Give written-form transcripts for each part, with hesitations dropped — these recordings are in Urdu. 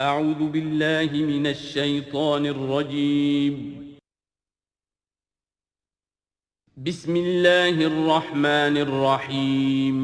أعوذ بالله من الشيطان الرجيم. بسم الله الرحمن الرحيم.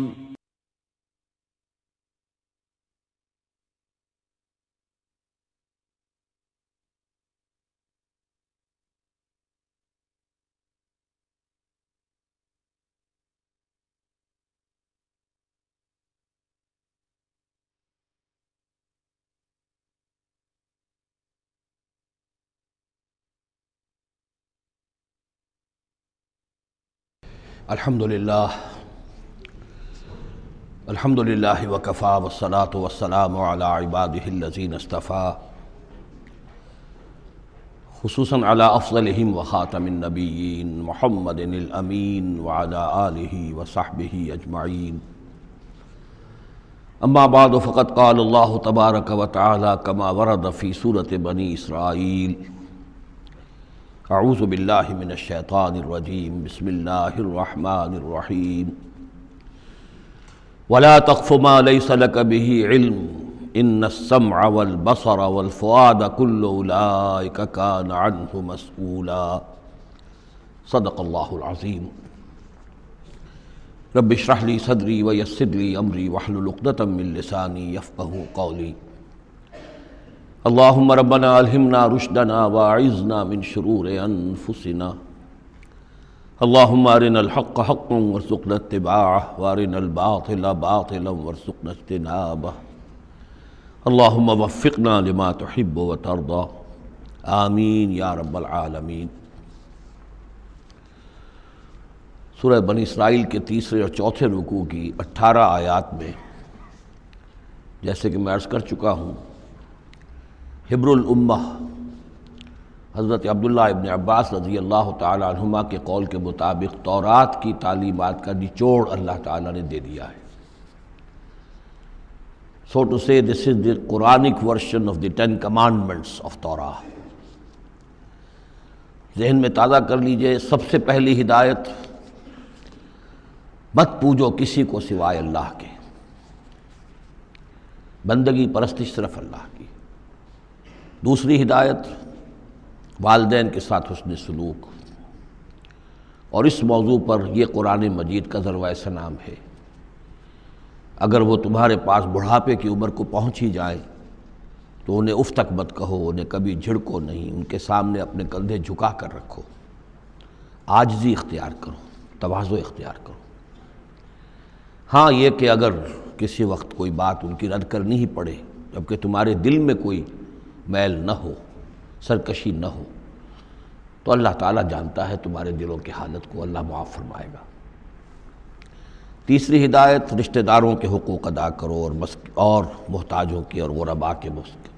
الحمد للہ وکفیٰ والصلاة والسلام علی عبادہ الذین اصطفیٰ، خصوصاً علی افضلہم وخاتم النبیین محمد الامین وعلی آلہ وصحبہ اجمعین. اما بعد فقد قال اللہ تبارک وتعالی کما ورد فی سورۃ بنی اسرائیل: اعوذ باللہ من الشیطان الرجیم، بسم اللہ الرحمن الرحیم. ولا تقف ما ليس لك به علم ان السمع والبصر والفؤاد كل اولئك كان عنه مسؤولا. صدق اللہ العظیم. رب اشرح لي صدری ويسر لي امری واحلل عقدۃ من لسانی يفقهوا قولی. اللہم ربنا الہمنا رشدنا واعذنا من شرور انفسنا. اللہم ارنا الحق حقا وارزقنا اتباعه وارنا الباطل باطلا وارزقنا اجتنابه. اللہم وفقنا لما تحب وترضى. آمین یا رب العالمین. سورہ بنی اسرائیل کے تیسرے اور چوتھے رکوع کی 18 آیات میں، جیسے کہ میں عرض کر چکا ہوں، حبر الامہ حضرت عبداللہ ابن عباس رضی اللہ تعالی عنہما کے قول کے مطابق تورات کی تعلیمات کا نچوڑ اللہ تعالیٰ نے دے دیا ہے. So to say, this is the Quranic version of the 10 commandments of Torah. ذہن میں تازہ کر لیجئے. سب سے پہلی ہدایت: مت پوجو کسی کو سوائے اللہ کے. بندگی پرستش صرف اللہ کی. دوسری ہدایت: والدین کے ساتھ حسن سلوک. اور اس موضوع پر یہ قرآن مجید کا ذروۂ سنام ہے. اگر وہ تمہارے پاس بڑھاپے کی عمر کو پہنچ ہی جائیں تو انہیں اف تک مت کہو، انہیں کبھی جھڑکو نہیں، ان کے سامنے اپنے کندھے جھکا کر رکھو، عاجزی اختیار کرو، تواضع اختیار کرو. ہاں یہ کہ اگر کسی وقت کوئی بات ان کی رد کرنی ہی پڑے جبکہ تمہارے دل میں کوئی میل نہ ہو، سرکشی نہ ہو، تو اللہ تعالیٰ جانتا ہے تمہارے دلوں کی حالت کو، اللہ معاف فرمائے گا. تیسری ہدایت: رشتہ داروں کے حقوق ادا کرو اور محتاجوں کے اور غرباء کے مسکین.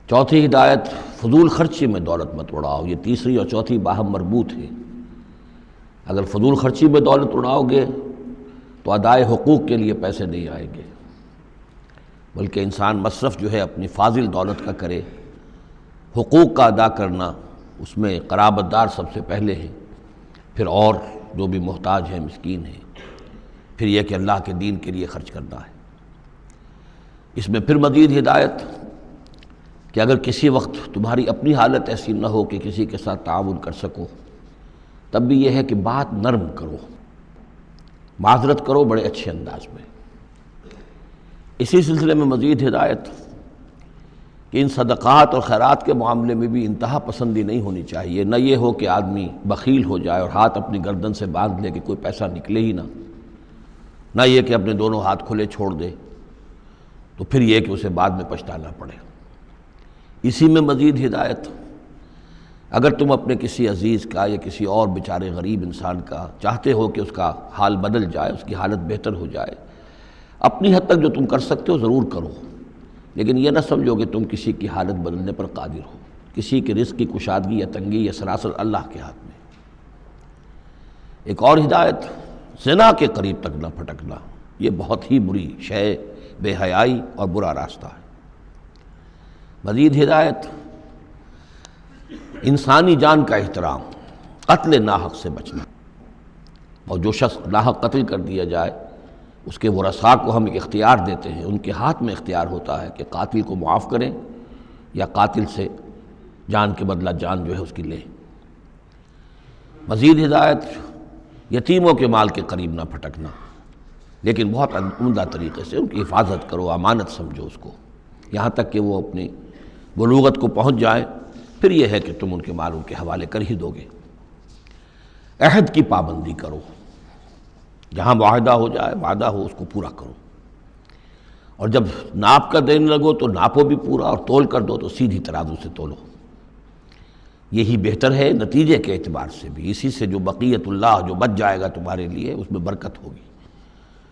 چوتھی ہدایت: فضول خرچی میں دولت مت اڑاؤ. یہ تیسری اور چوتھی باہم مربوط ہے. اگر فضول خرچی میں دولت اڑاؤ گے تو ادائے حقوق کے لیے پیسے نہیں آئیں گے، بلکہ انسان مصرف جو ہے اپنی فاضل دولت کا کرے. حقوق کا ادا کرنا، اس میں قرابت دار سب سے پہلے ہیں، پھر اور جو بھی محتاج ہیں، مسکین ہیں، پھر یہ کہ اللہ کے دین کے لیے خرچ کرنا ہے. اس میں پھر مزید ہدایت کہ اگر کسی وقت تمہاری اپنی حالت ایسی نہ ہو کہ کسی کے ساتھ تعاون کر سکو، تب بھی یہ ہے کہ بات نرم کرو، معذرت کرو بڑے اچھے انداز میں. اسی سلسلے میں مزید ہدایت کہ ان صدقات اور خیرات کے معاملے میں بھی انتہا پسندی نہیں ہونی چاہیے. نہ یہ ہو کہ آدمی بخیل ہو جائے اور ہاتھ اپنی گردن سے باندھ لے کہ کوئی پیسہ نکلے ہی نہ یہ کہ اپنے دونوں ہاتھ کھلے چھوڑ دے تو پھر یہ کہ اسے بعد میں پچھتانا پڑے. اسی میں مزید ہدایت: اگر تم اپنے کسی عزیز کا یا کسی اور بیچارے غریب انسان کا چاہتے ہو کہ اس کا حال بدل جائے، اس کی حالت بہتر ہو جائے، اپنی حد تک جو تم کر سکتے ہو ضرور کرو، لیکن یہ نہ سمجھو کہ تم کسی کی حالت بدلنے پر قادر ہو. کسی کے رزق کی کشادگی یا تنگی یہ سراسر اللہ کے ہاتھ میں. ایک اور ہدایت: زنا کے قریب تک نہ پھٹکنا. یہ بہت ہی بری شے، بے حیائی اور برا راستہ ہے. مزید ہدایت: انسانی جان کا احترام، قتل ناحق سے بچنا. اور جو شخص ناحق قتل کر دیا جائے اس کے ورثاء کو ہم ایک اختیار دیتے ہیں، ان کے ہاتھ میں اختیار ہوتا ہے کہ قاتل کو معاف کریں یا قاتل سے جان کے بدلہ جان جو ہے اس کی لیں۔ مزید ہدایت، یتیموں کے مال کے قریب نہ پھٹکنا، لیکن بہت عمدہ طریقے سے ان کی حفاظت کرو، امانت سمجھو اس کو، یہاں تک کہ وہ اپنی بلوغت کو پہنچ جائیں، پھر یہ ہے کہ تم ان کے مال ان کے حوالے کر ہی دو گے۔ عہد کی پابندی کرو، جہاں معاہدہ ہو جائے، وعدہ ہو، اس کو پورا کرو، اور جب ناپ کا دینے لگو تو ناپو بھی پورا، اور تول کر دو تو سیدھی ترازو سے تولو۔ یہی بہتر ہے نتیجے کے اعتبار سے بھی، اسی سے جو بقیت اللہ جو بچ جائے گا تمہارے لیے اس میں برکت ہوگی،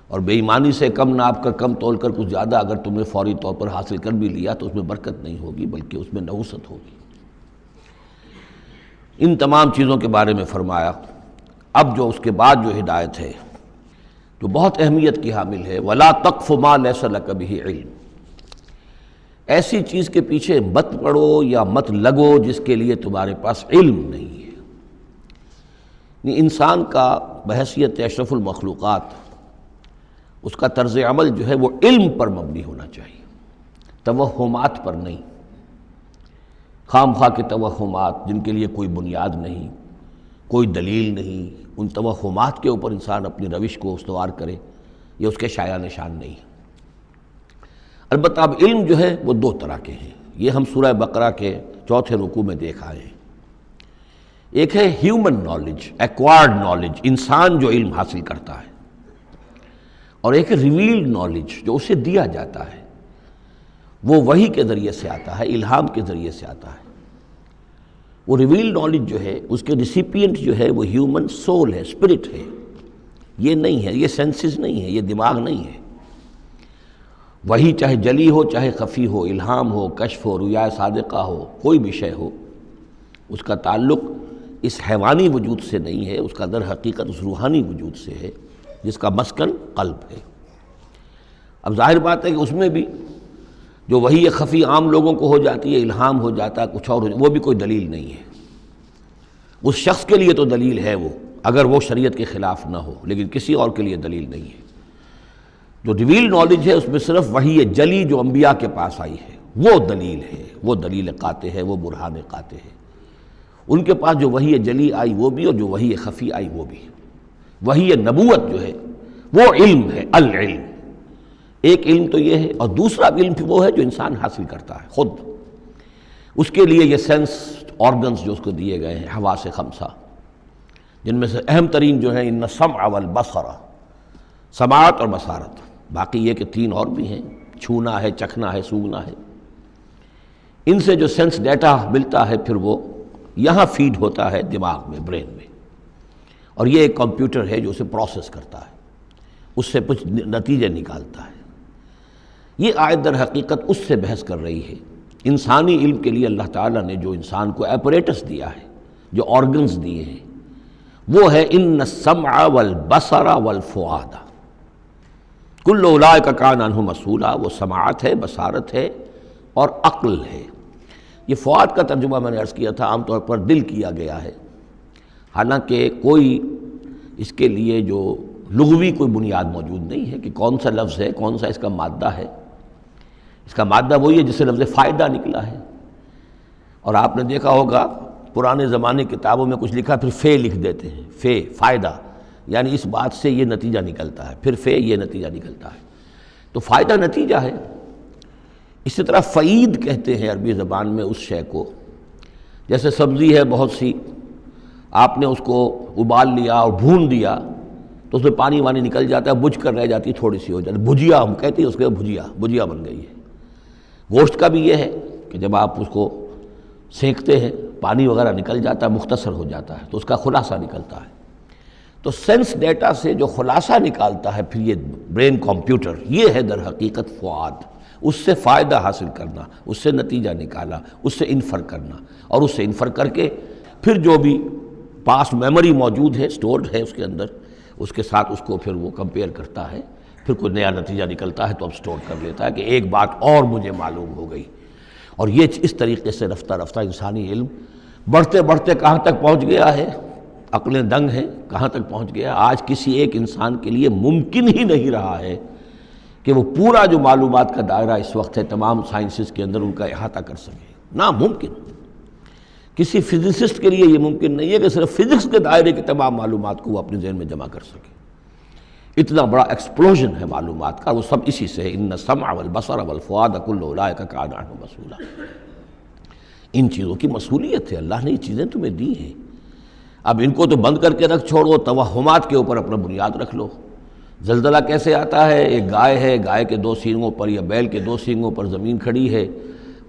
اور بے ایمانی سے کم ناپ کر کم تول کر کچھ زیادہ اگر تم نے فوری طور پر حاصل کر بھی لیا تو اس میں برکت نہیں ہوگی بلکہ اس میں نحوست ہوگی۔ ان تمام چیزوں کے بارے میں فرمایا۔ اب جو اس کے بعد جو ہدایت ہے جو بہت اہمیت کی حامل ہے، وَلَا تَقْفُ مَا لَيْسَ لَكَ بِهِ عِلْمٌ، ایسی چیز کے پیچھے مت پڑو یا مت لگو جس کے لیے تمہارے پاس علم نہیں ہے۔ یعنی انسان کا بحیثیت اشرف المخلوقات اس کا طرز عمل جو ہے وہ علم پر مبنی ہونا چاہیے، توہمات پر نہیں، خام خواہ کے توہمات جن کے لیے کوئی بنیاد نہیں، کوئی دلیل نہیں، ان توہمات کے اوپر انسان اپنی روش کو استوار کرے، یہ اس کے شایع نشان نہیں ہے۔ البتہ اب علم جو ہے وہ دو طرح کے ہیں، یہ ہم سورہ بقرہ کے 4 رکوع میں دیکھ آئے ہیں۔ ایک ہے ہیومن نالج، ایکوائرڈ نالج، انسان جو علم حاصل کرتا ہے، اور ایک ہے ریویلڈ نالج جو اسے دیا جاتا ہے، وہ وحی کے ذریعے سے آتا ہے، الہام کے ذریعے سے آتا ہے۔ وہ ریویلڈ نالج جو ہے اس کے ریسیپینٹ جو ہے وہ ہیومن سول ہے، اسپرٹ ہے، یہ نہیں ہے، یہ سینسز نہیں ہے، یہ دماغ نہیں ہے۔ وہی چاہے جلی ہو چاہے خفی ہو، الہام ہو، کشف ہو، رؤیا صادقہ ہو، کوئی بھی شے ہو، اس کا تعلق اس حیوانی وجود سے نہیں ہے، اس کا در حقیقت اس روحانی وجود سے ہے جس کا مسکن قلب ہے۔ اب ظاہر بات ہے کہ اس میں بھی جو وہی خفی عام لوگوں کو ہو جاتی ہے، الہام ہو جاتا ہے، کچھ اور ہو جاتا ہے، وہ بھی کوئی دلیل نہیں ہے۔ اس شخص کے لیے تو دلیل ہے وہ، اگر وہ شریعت کے خلاف نہ ہو، لیکن کسی اور کے لیے دلیل نہیں ہے۔ جو ریویل نالج ہے اس میں صرف وحی جلی جو انبیاء کے پاس آئی ہے وہ دلیل ہے، وہ دلیل قاطع ہے، وہ برہان قاطع ہے۔ ان کے پاس جو وحی جلی آئی وہ بھی، اور جو وحی خفی آئی وہ بھی۔ وحی نبوت جو ہے وہ علم ہے، العلم۔ ایک علم تو یہ ہے، اور دوسرا علم وہ ہے جو انسان حاصل کرتا ہے خود۔ اس کے لیے یہ سینس آرگنز جو اس کو دیے گئے ہیں، حواس خمسہ، جن میں سے اہم ترین جو ہے ان السمع والبصر، سماعت اور بصارت، باقی یہ کہ 3 اور بھی ہیں، چھونا ہے، چکھنا ہے، سونگھنا ہے۔ ان سے جو سینس ڈیٹا ملتا ہے پھر وہ یہاں فیڈ ہوتا ہے دماغ میں، برین میں، اور یہ ایک کمپیوٹر ہے جو اسے پروسیس کرتا ہے، اس سے کچھ نتیجے نکالتا ہے۔ یہ آیت در حقیقت اس سے بحث کر رہی ہے۔ انسانی علم کے لیے اللہ تعالیٰ نے جو انسان کو ایپریٹس دیا ہے، جو آرگنز دیے ہیں، وہ ہے ان السمع والبصر والفؤاد کل اولئک کان عنہ مسئولا۔ وہ سماعت ہے، بصارت ہے اور عقل ہے۔ یہ فؤاد کا ترجمہ میں نے عرض کیا تھا، عام طور پر دل کیا گیا ہے، حالانکہ کوئی اس کے لیے جو لغوی کوئی بنیاد موجود نہیں ہے کہ کون سا لفظ ہے، کون سا اس کا مادہ ہے۔ اس کا مادہ وہی ہے جس سے لفظ فائدہ نکلا ہے، اور آپ نے دیکھا ہوگا پرانے زمانے کتابوں میں کچھ لکھا پھر فے لکھ دیتے ہیں، فے فائدہ، یعنی اس بات سے یہ نتیجہ نکلتا ہے، پھر فے یہ نتیجہ نکلتا ہے، تو فائدہ نتیجہ ہے۔ اسی طرح فعید کہتے ہیں عربی زبان میں اس شے کو، جیسے سبزی ہے بہت سی، آپ نے اس کو ابال لیا اور بھون دیا تو اس میں پانی وانی نکل جاتا ہے، بجھ کر رہ جاتی ہے، تھوڑی سی ہو جاتی ہے، بھجیا ہم کہتے ہیں اس کے، بھجیا بن گئی ہے۔ گوشت کا بھی یہ ہے کہ جب آپ اس کو سینکتے ہیں پانی وغیرہ نکل جاتا ہے، مختصر ہو جاتا ہے تو اس کا خلاصہ نکلتا ہے۔ تو سینس ڈیٹا سے جو خلاصہ نکالتا ہے پھر یہ برین کمپیوٹر، یہ ہے در حقیقت فؤاد۔ اس سے فائدہ حاصل کرنا، اس سے نتیجہ نکالا، اس سے انفر کرنا، اور اس سے انفر کر کے پھر جو بھی پاسٹ میموری موجود ہے، سٹورڈ ہے اس کے اندر، اس کے ساتھ اس کو پھر وہ کمپیئر کرتا ہے، پھر کوئی نیا نتیجہ نکلتا ہے تو اب سٹور کر لیتا ہے کہ ایک بات اور مجھے معلوم ہو گئی۔ اور یہ اس طریقے سے رفتہ رفتہ انسانی علم بڑھتے بڑھتے کہاں تک پہنچ گیا ہے عقلیں دنگ ہیں، کہاں تک پہنچ گیا؟ آج کسی ایک انسان کے لیے ممکن ہی نہیں رہا ہے کہ وہ پورا جو معلومات کا دائرہ اس وقت ہے تمام سائنسز کے اندر ان کا احاطہ کر سکے، ناممکن۔ کسی فزسسٹ کے لیے یہ ممکن نہیں ہے کہ صرف فزکس کے دائرے کی تمام معلومات کو وہ اپنے ذہن میں جمع کر سکے۔ اتنا بڑا ایکسپلوژن ہے معلومات کا، وہ سب اسی سے ہے۔ ان السمع والبصر والفؤاد کل اولئک کان عنہ مسئولا۔ ان چیزوں کی مسئولیت ہے، اللہ نے یہ چیزیں تمہیں دی ہیں، اب ان کو تو بند کر کے رکھ چھوڑو، توہمات کے اوپر اپنا بنیاد رکھ لو۔ زلزلہ کیسے آتا ہے؟ ایک گائے ہے، گائے کے 2 سینگوں پر یا بیل کے 2 سینگوں پر زمین کھڑی ہے،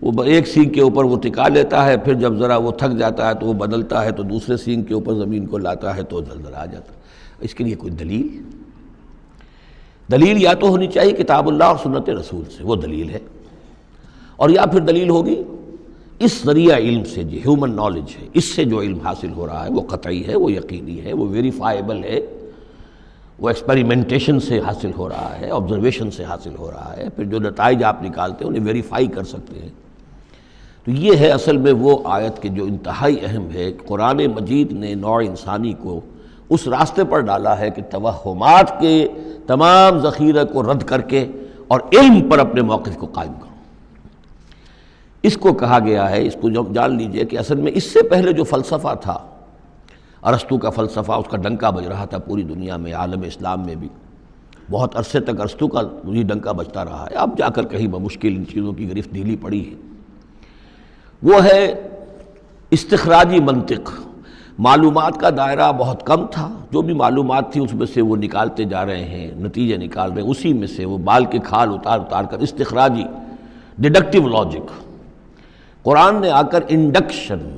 وہ ایک سینگ کے اوپر وہ ٹکا لیتا ہے، پھر جب ذرا وہ تھک جاتا ہے تو وہ بدلتا ہے، تو دوسرے سینگ کے اوپر زمین کو لاتا ہے تو زلزلہ آ جاتا ہے۔ اس کے لیے کوئی دلیل یا تو ہونی چاہیے کتاب اللہ اور سنت رسول سے، وہ دلیل ہے، اور یا پھر دلیل ہوگی اس ذریعہ علم سے، جو ہیومن نالج ہے، اس سے جو علم حاصل ہو رہا ہے وہ قطعی ہے، وہ یقینی ہے، وہ ویریفائیبل ہے، وہ ایکسپیریمنٹیشن سے حاصل ہو رہا ہے، آبزرویشن سے حاصل ہو رہا ہے، پھر جو نتائج آپ نکالتے ہیں انہیں ویریفائی کر سکتے ہیں۔ تو یہ ہے اصل میں وہ آیت کہ جو انتہائی اہم ہے۔ قرآن مجید نے نوع انسانی کو اس راستے پر ڈالا ہے کہ توہمات کے تمام ذخیرہ کو رد کر کے اور علم پر اپنے موقف کو قائم کرو۔ اس کو کہا گیا ہے، اس کو جان لیجئے کہ اصل میں اس سے پہلے جو فلسفہ تھا، ارسطو کا فلسفہ، اس کا ڈنکا بج رہا تھا پوری دنیا میں، عالم اسلام میں بھی بہت عرصے تک ارسطو کا یہ ڈنکا بجتا رہا ہے، اب جا کر کہیں بمشکل ان چیزوں کی گرفت ڈھیلی پڑی ہے۔ وہ ہے استخراجی منطق۔ معلومات کا دائرہ بہت کم تھا، جو بھی معلومات تھی اس میں سے وہ نکالتے جا رہے ہیں، نتیجے نکال رہے ہیں، اسی میں سے وہ بال کے کھال اتار کر استخراجی ڈیڈکٹیو لاجک۔ قرآن نے آ کر انڈکشن،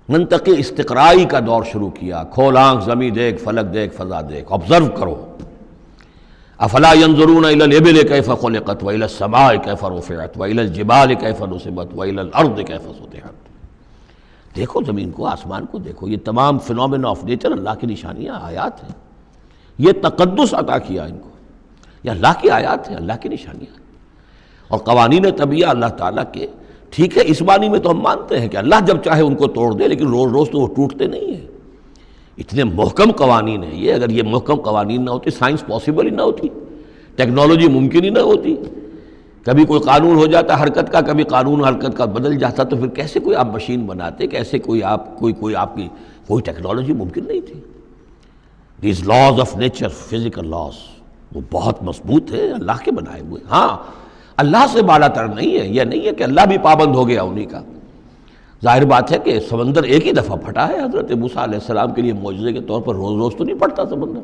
منطقی استقرائی کا دور شروع کیا۔ کھول آنکھ، زمیں دیکھ، فلک دیکھ، فضا دیکھ، آبزرو کرو۔ افلا ينظرون الى الابل كيف خلقت والى السماء كيف رفعت والى الجبال كيف نصبت والى الارض كيف سطحت۔ دیکھو زمین کو، آسمان کو دیکھو، یہ تمام فینومینا آف نیچر اللہ کی نشانیاں، آیات ہیں۔ یہ تقدس عطا کیا ان کو، یہ اللہ کی آیات ہیں، اللہ کی نشانیاں ہیں۔ اور قوانین طبیعہ اللہ تعالیٰ کے، ٹھیک ہے اس معنی میں تو ہم مانتے ہیں کہ اللہ جب چاہے ان کو توڑ دے، لیکن روز روز تو وہ ٹوٹتے نہیں ہیں۔ اتنے محکم قوانین ہیں یہ، اگر یہ محکم قوانین نہ ہوتی سائنس پاسبل ہی نہ ہوتی، ٹیکنالوجی ممکن ہی نہ ہوتی۔ کبھی کوئی قانون ہو جاتا حرکت کا، کبھی قانون حرکت کا بدل جاتا، تو پھر کیسے کوئی آپ مشین بناتے، کیسے کوئی آپ کی کوئی ٹیکنالوجی ممکن نہیں تھی۔ These laws of nature, physical laws, وہ بہت مضبوط ہے، اللہ کے بنائے ہوئے۔ ہاں اللہ سے بالا تر نہیں ہے، یہ نہیں ہے کہ اللہ بھی پابند ہو گیا انہی کا۔ ظاہر بات ہے کہ سمندر ایک ہی دفعہ پھٹا ہے حضرت موسیٰ علیہ السلام کے لیے معجزے کے طور پر، روز روز تو نہیں پھٹتا سمندر۔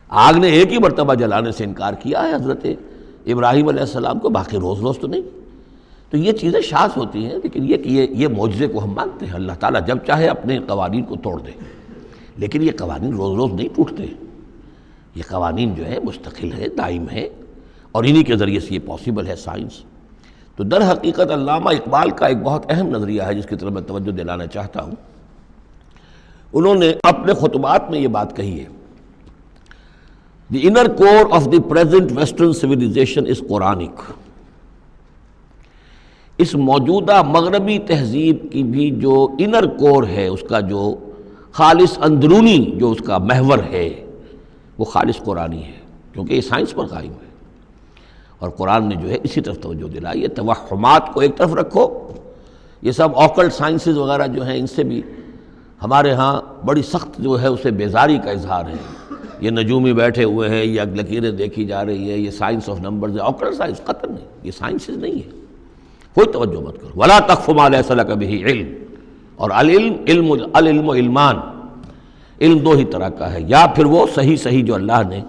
آگ نے ایک ہی مرتبہ جلانے سے انکار کیا ہے حضرت ابراہیم علیہ السلام کو، باقی روز روز تو نہیں۔ تو یہ چیزیں شاذ ہوتی ہیں، لیکن یہ معجزے کو ہم مانتے ہیں۔ اللہ تعالیٰ جب چاہے اپنے قوانین کو توڑ دے، لیکن یہ قوانین روز روز نہیں ٹوٹتے، یہ قوانین جو ہے مستقل ہے، دائم ہے، اور انہی کے ذریعے سے یہ پاسبل ہے سائنس۔ تو در حقیقت علامہ اقبال کا ایک بہت اہم نظریہ ہے جس کی طرف میں توجہ دلانا چاہتا ہوں۔ انہوں نے اپنے خطبات میں یہ بات کہی ہے، The inner core of the present Western civilization is Quranic۔ اس موجودہ مغربی تہذیب کی بھی جو انر کور ہے، اس کا جو خالص اندرونی جو اس کا محور ہے، وہ خالص قرآنی ہے، کیونکہ یہ سائنس پر قائم ہے۔ اور قرآن نے جو ہے اسی طرف توجہ دلائی ہے۔ توہمات کو ایک طرف رکھو، یہ سب آکلٹ سائنسز وغیرہ جو ہیں، ان سے بھی ہمارے ہاں بڑی سخت جو ہے اسے بیزاری کا اظہار ہے۔ یہ نجومی بیٹھے ہوئے ہیں، یہ لکیریں دیکھی جا رہی ہے، یہ سائنس آف نمبرز ہے، آکلٹ سائنس قطع نہیں، یہ سائنسز نہیں ہے، کوئی توجہ مت کرو۔ وَلَا تَقْفُ مَا لَيْسَ لَكَ بِهِ عِلْم، اور العلم علمان، علم دو ہی طرح کا ہے، یا پھر وہ صحیح جو اللہ نے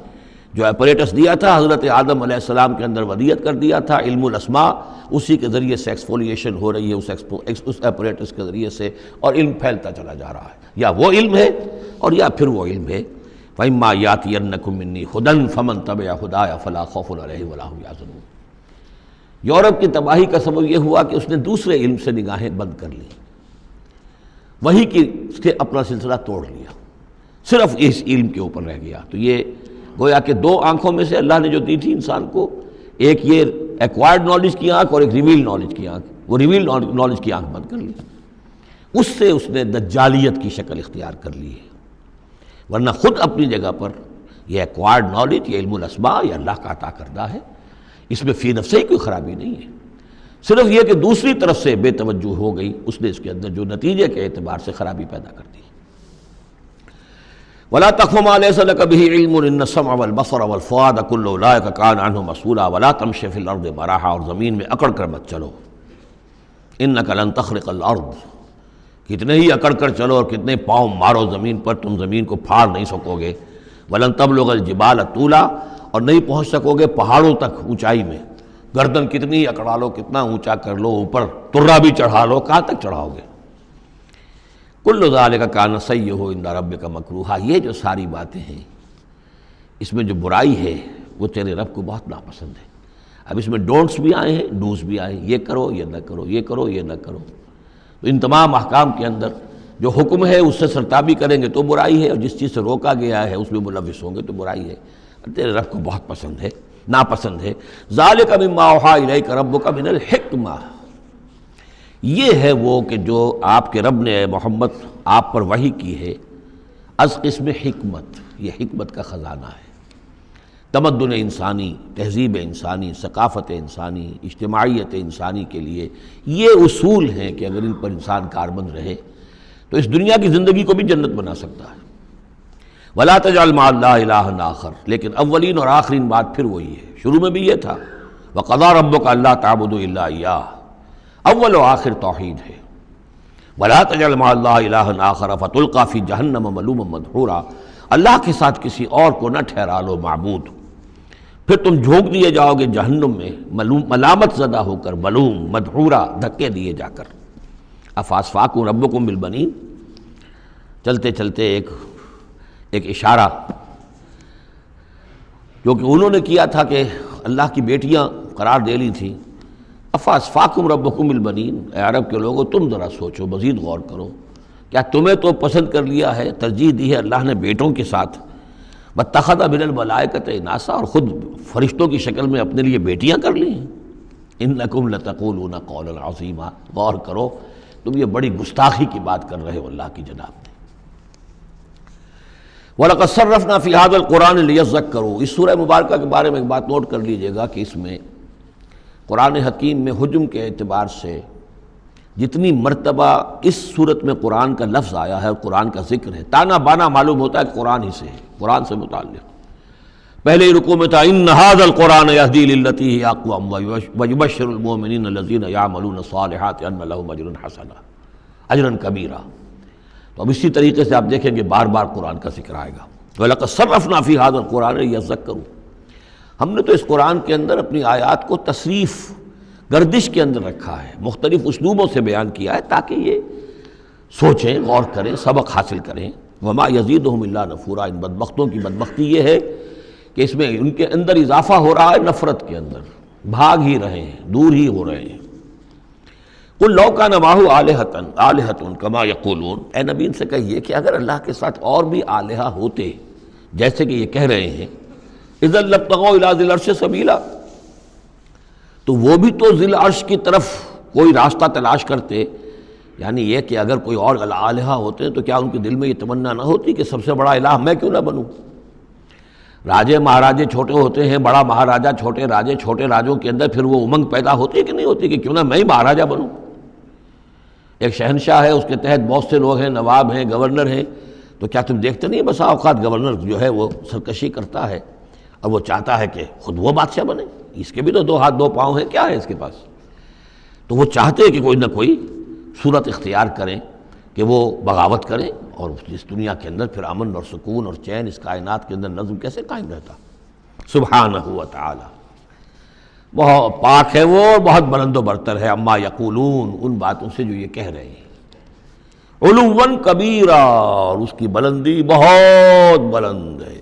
جو اپریٹس دیا تھا حضرت آدم علیہ السلام کے اندر ودیت کر دیا تھا، علم الاسماء، اسی کے ذریعے سے ایکسفولیشن ہو رہی ہے اس اپریٹس کے ذریعے سے، اور علم پھیلتا چلا جا رہا ہے۔ یا وہ علم ہے اور یا پھر وہ علم ہے وَإِمَّا يَأْتِيَنَّكُم مِّنِّي هُدًى فَمَن تَبِعَ هُدَايَ فَلَا خَوْفٌ عَلَيْهِمْ وَلَا هُمْ يَحْزَنُونَ۔ یورپ کی تباہی کا سبب یہ ہوا کہ اس نے دوسرے علم سے نگاہیں بند کر لی، وہی کہ اپنا سلسلہ توڑ لیا، صرف اس علم کے اوپر رہ گیا۔ تو یہ گویا کہ دو آنکھوں میں سے اللہ نے جو دی تھی انسان کو، ایک یہ ایکوائرڈ نالج کی آنکھ اور ایک ریویل نالج کی آنکھ، وہ ریویل نالج کی آنکھ بند کر لی۔ اس سے اس نے دجالیت کی شکل اختیار کر لی ہے، ورنہ خود اپنی جگہ پر یہ ایکوائرڈ نالج، یہ علم الاسماء، یہ اللہ کا عطا کردہ ہے، اس میں فی نفسہ ہی کوئی خرابی نہیں ہے، صرف یہ کہ دوسری طرف سے بے توجہ ہو گئی، اس نے اس کے اندر جو نتیجے کے اعتبار سے خرابی پیدا کر دی۔ وَلَا تَقْفُ مَا لَيْسَ لَكَ بِهِ عِلْمٌ إِنَّ السَّمْعَ وَالْبَصَرَ وَالْفُؤَادَ كُلُّ أُولَٰئِكَ كَانَ عَنْهُ مَسْئُولًا وَلَا تَمْشِ فِي الْأَرْضِ مَرَحًا، اور زمین میں اکڑ کر مت چلو، إِنَّكَ لَن تَخْرِقَ الْأَرْضَ، کتنے ہی اکڑ کر چلو اور کتنے پاؤں مارو زمین پر، تم زمین کو پھاڑ نہیں سکو گے۔ وَلَن تَبْلُغَ الْجِبَالَ طُولًا، اور نہیں پہنچ سکو گے پہاڑوں تک اونچائی میں، گردن کتنی ہی اکڑا لو، کتنا اونچا کر لو، اوپر ترا بھی چڑھا لو، کہاں تک چڑھاؤ گے؟ کل ذالک کان سیئہ عند ربک مکروہا، یہ جو ساری باتیں ہیں اس میں جو برائی ہے وہ تیرے رب کو بہت ناپسند ہے۔ اب اس میں ڈونٹس بھی آئے ہیں، ڈوز بھی آئے ہیں، یہ کرو یہ نہ کرو، یہ کرو یہ نہ کرو، تو ان تمام احکام کے اندر جو حکم ہے اس سے سرتابی کریں گے تو برائی ہے، اور جس چیز سے روکا گیا ہے اس میں ملوث ہوں گے تو برائی ہے، تیرے رب کو بہت پسند ہے، ناپسند ہے۔ ذالک مما اوحی الیک ربک من الحکمہ، یہ ہے وہ کہ جو آپ کے رب نے اے محمد آپ پر وحی کی ہے، از قسم حکمت، یہ حکمت کا خزانہ ہے، تمدن انسانی، تہذیب انسانی، ثقافت انسانی، اجتماعیت انسانی کے لیے یہ اصول ہیں کہ اگر ان پر انسان کاربند رہے تو اس دنیا کی زندگی کو بھی جنت بنا سکتا ہے۔ وَلَا تَجْعَلْ مَعَ اللَّهِ إِلَٰهًا آخَرَ، لیکن اولین اور آخرین بات پھر وہی ہے، شروع میں بھی یہ تھا وَقَضَىٰ رَبُّكَ أَلَّا تَعْبُدُوا إِلَّا إِيَّاهُ، اول و آخر توحید ہے۔ وَلَا تَجْعَلْ مَعَ اللَّهِ إِلَٰهًا آخَرَ فَتُلْقَىٰ فِي جَهَنَّمَ مَلُومًا مَدْحُورًا، اللہ کے ساتھ کسی اور کو نہ ٹھہرا لو معبود، پھر تم جھونک دیے جاؤ گے جہنم میں ملامت زدہ ہو کر، ملوم مدحورا، دھکے دیے جا کر۔ افاسفاکم ربکم بالبنین، چلتے چلتے ایک اشارہ جو کہ انہوں نے کیا تھا کہ اللہ کی بیٹیاں قرار دے لی تھیں۔ افاسفاکم ربکم بالبنین، اے عرب کے لوگوں تم ذرا سوچو، مزید غور کرو، کیا تمہیں تو پسند کر لیا ہے، ترجیح دی ہے اللہ نے بیٹوں کے ساتھ، واتخذ من الملائکۃ اناسا، اور خود فرشتوں کی شکل میں اپنے لیے بیٹیاں کر لی ہیں۔ انکم لتقولون قولا عظیما، غور کرو تم یہ بڑی گستاخی کی بات کر رہے ہو اللہ کی جناب میں۔ وَلَقَدْ صَرَّفْنَا فِي هَذَا الْقُرْآنِ لِيَذَّكَّرُوا، اس سورہ مبارکہ کے بارے میں ایک بات نوٹ کر لیجئے گا کہ اس میں قرآن حکیم میں حجم کے اعتبار سے جتنی مرتبہ اس صورت میں قرآن کا لفظ آیا ہے، قرآن کا ذکر ہے، تانا بانا معلوم ہوتا ہے کہ قرآن ہی سے ہے، قرآن سے متعلق۔ پہلے رکوع میں تھا ان ھذا القرآن یہدی للتی ہی اقوم ویبشر المؤمنین الذین یعملون الصالحات ان لهم اجرا حسنا، اجرا کبیرا۔ تو اب اسی طریقے سے آپ دیکھیں گے بار بار قرآن کا ذکر آئے گا۔ وَلَقَدْ صَرَّفْنَا فِي هَذَا الْقُرْآنِ لِيَذَّكَّرُوا، ہم نے تو اس قرآن کے اندر اپنی آیات کو تصریف، گردش کے اندر رکھا ہے، مختلف اسلوبوں سے بیان کیا ہے تاکہ یہ سوچیں، غور کریں، سبق حاصل کریں۔ وَمَا يَزِيدُهُمْ إِلَّا نُفُورًا، ان بدبختوں کی بدبختی یہ ہے کہ اس میں ان کے اندر اضافہ ہو رہا ہے، نفرت کے اندر بھاگ ہی رہے ہیں، دور ہی ہو رہے ہیں۔ قُلْ لَوْ كَانَ مَعَهُ آلِهَةٌ كَمَا يَقُولُونَ، اے نبی ان سے کہیے کہ اگر اللہ کے ساتھ اور بھی آلہہ ہوتے جیسے کہ یہ کہہ رہے ہیں، اِذًا لَابْتَغَوْا إِلَىٰ ذِي الْعَرْشِ سَبِيلًا، تو وہ بھی تو ذی العرش کی طرف کوئی راستہ تلاش کرتے، یعنی یہ کہ اگر کوئی اور آلہہ ہوتے تو کیا ان کے دل میں یہ تمنا نہ ہوتی کہ سب سے بڑا الہ میں کیوں نہ بنوں؟ راجے مہاراجے چھوٹے ہوتے ہیں، بڑا مہاراجا چھوٹے راجے، چھوٹے راجوں کے اندر پھر وہ امنگ پیدا ہوتی ہے کہ نہیں ہوتی کہ کیوں نہ میں ہی مہاراجا بنوں؟ ایک شہنشاہ ہے، اس کے تحت بہت سے لوگ ہیں، نواب ہیں، گورنر ہیں، تو کیا تم دیکھتے نہیں بسا اوقات گورنر جو ہے وہ سرکشی کرتا ہے اور وہ چاہتا ہے کہ خود وہ بادشاہ بنے، اس کے بھی تو دو ہاتھ دو پاؤں ہیں، کیا ہے اس کے پاس؟ تو وہ چاہتے ہیں کہ کوئی نہ کوئی صورت اختیار کریں کہ وہ بغاوت کریں، اور اس دنیا کے اندر پھر امن اور سکون اور چین، اس کائنات کے اندر نظم کیسے قائم رہتا؟ سبحانہ و تعالی، بہت پاک ہے وہ، بہت بلند و برتر ہے، اما یقولون، ان باتوں سے جو یہ کہہ رہے ہیں، علواً کبیرا، اور اس کی بلندی بہت بلند ہے۔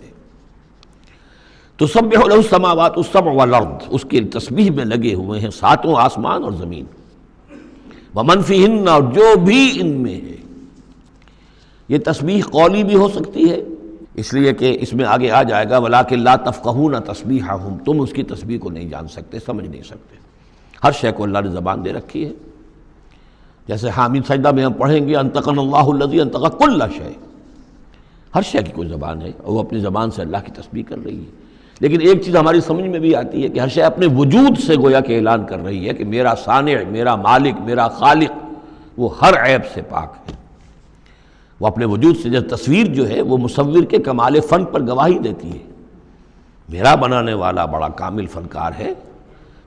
تسبح له السماوات السبع والارض، اس کی تسبیح میں لگے ہوئے ہیں ساتوں آسمان اور زمین، ومن فیہن، اور جو بھی ان میں ہے۔ یہ تسبیح قولی بھی ہو سکتی ہے، اس لیے کہ اس میں آگے آ جائے گا وَلَٰكِن لَا تَفْقَهُونَ تَسْبِيحَهُمْ، تم اس کی تسبیح کو نہیں جان سکتے، سمجھ نہیں سکتے۔ ہر شے کو اللہ نے زبان دے رکھی ہے، جیسے حامد سجدہ میں ہم پڑھیں گے انطقنا اللہ الذی انطق کل شیء، ہر شے کی کوئی زبان ہے اور وہ اپنی زبان سے اللہ کی تسبیح کر رہی ہے۔ لیکن ایک چیز ہماری سمجھ میں بھی آتی ہے کہ ہر شے اپنے وجود سے گویا کہ اعلان کر رہی ہے کہ میرا صانع، میرا مالک، میرا خالق وہ ہر عیب سے پاک ہے۔ وہ اپنے وجود سے، جیسے تصویر جو ہے وہ مصور کے کمال فن پر گواہی دیتی ہے، میرا بنانے والا بڑا کامل فنکار ہے۔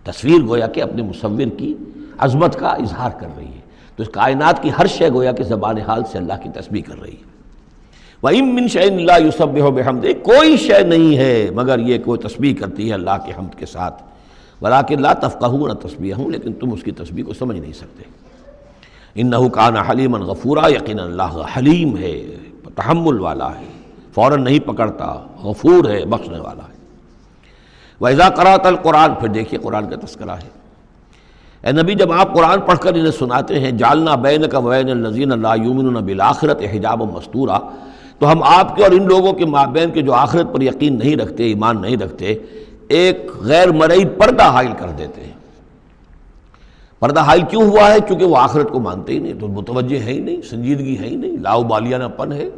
تصویر گویا کہ اپنے مصور کی عظمت کا اظہار کر رہی ہے، تو اس کائنات کی ہر شے گویا کہ زبان حال سے اللہ کی تسبیح کر رہی ہے۔ وَإِن مِّن شَيْءٍ لَّا يُسَبِّحُ بِحَمْدِهِ، کوئی شے نہیں ہے مگر یہ کوئی تسبیح کرتی ہے اللہ کے حمد کے ساتھ، وَلَٰكِن لَّا تَفْقَهُونَ تَسْبِيحَهُمْ، لیکن تم اس کی تسبیح کو سمجھ نہیں سکتے۔ انہ کان حلیما غفورا، یقینا اللہ حلیم ہے، تحمل والا ہے، فوراً نہیں پکڑتا، غفور ہے، بخشنے والا ہے۔ وَإِذَا قَرَأْتَ الْقُرْآنَ، پھر دیکھیے قرآن کا تذکرہ ہے۔ اے نبی جب آپ قرآن پڑھ کر انہیں سناتے ہیں جعلنا بینک وبین الذین لا یؤمنون بالآخرۃ حجابا مستورا، تو ہم آپ کے اور ان لوگوں کے مابین کے جو آخرت پر یقین نہیں رکھتے، ایمان نہیں رکھتے، ایک غیر مرئی پردہ حائل کر دیتے ہیں۔ پردہ حائل کیوں ہوا ہے؟ کیونکہ وہ آخرت کو مانتے ہی نہیں، تو متوجہ ہے ہی نہیں، سنجیدگی ہے ہی نہیں، لاؤبالیانہ پن ہے،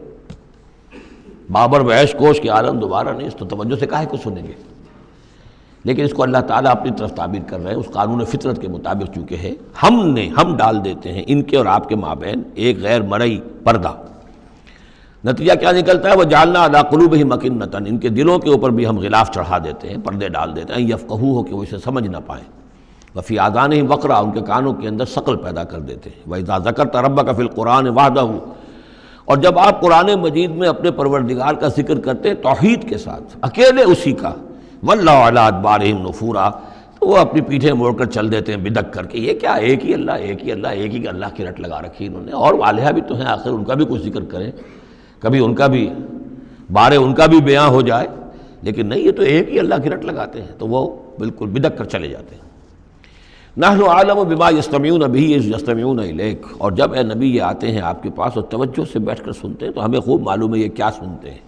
بابر وحش کوش کے عالم دوبارہ نہیں، اس تو توجہ سے کاہے کو سنیں گے؟ لیکن اس کو اللہ تعالیٰ اپنی طرف تعبیر کر رہے ہیں، اس قانون فطرت کے مطابق چونکہ ہے، ہم ڈال دیتے ہیں ان کے اور آپ کے مابین ایک غیر مرئی پردہ۔ نتیجہ کیا نکلتا ہے؟ وَجَعَلْنَا عَلَىٰ قُلُوبِهِمْ أَكِنَّةً، ان کے دلوں کے اوپر بھی ہم غلاف چڑھا دیتے ہیں، پردے ڈال دیتے ہیں، يَفْقَهُوهُ کہ وہ اسے سمجھ نہ پائیں، وَفِي آذَانِهِمْ وَقْرًا، ان کے کانوں کے اندر ثقل پیدا کر دیتے ہیں۔ وَإِذَا ذَكَرْتَ رَبَّكَ فِي الْقُرْآنِ وَحْدَهُ، اور جب آپ قرآن مجید میں اپنے پروردگار کا ذکر کرتے ہیں توحید کے ساتھ، اکیلے اسی کا، وَلَّوْا عَلَىٰ أَدْبَارِهِمْ نُفُورًا، تو وہ اپنی پیٹھیں موڑ کر چل دیتے ہیں بدک کر کے، یہ کیا ایک ہی اللہ، ایک ہی اللہ، ایک ہی اللہ کی رٹ لگا رکھی انہوں نے، اور آلہہ بھی تو ہیں، آخر ان کا بھی کچھ ذکر کریں، کبھی ان کا بھی بارے ان کا بھی بیان ہو جائے، لیکن نہیں، یہ تو ایک ہی اللہ کی رٹ لگاتے ہیں، تو وہ بالکل بدک کر چلے جاتے ہیں۔ نحن اعلم بما یستمعون به اذ یستمعون الیک، اور جب اے نبی یہ آتے ہیں آپ کے پاس اور توجہ سے بیٹھ کر سنتے ہیں تو ہمیں خوب معلوم ہے یہ کیا سنتے ہیں۔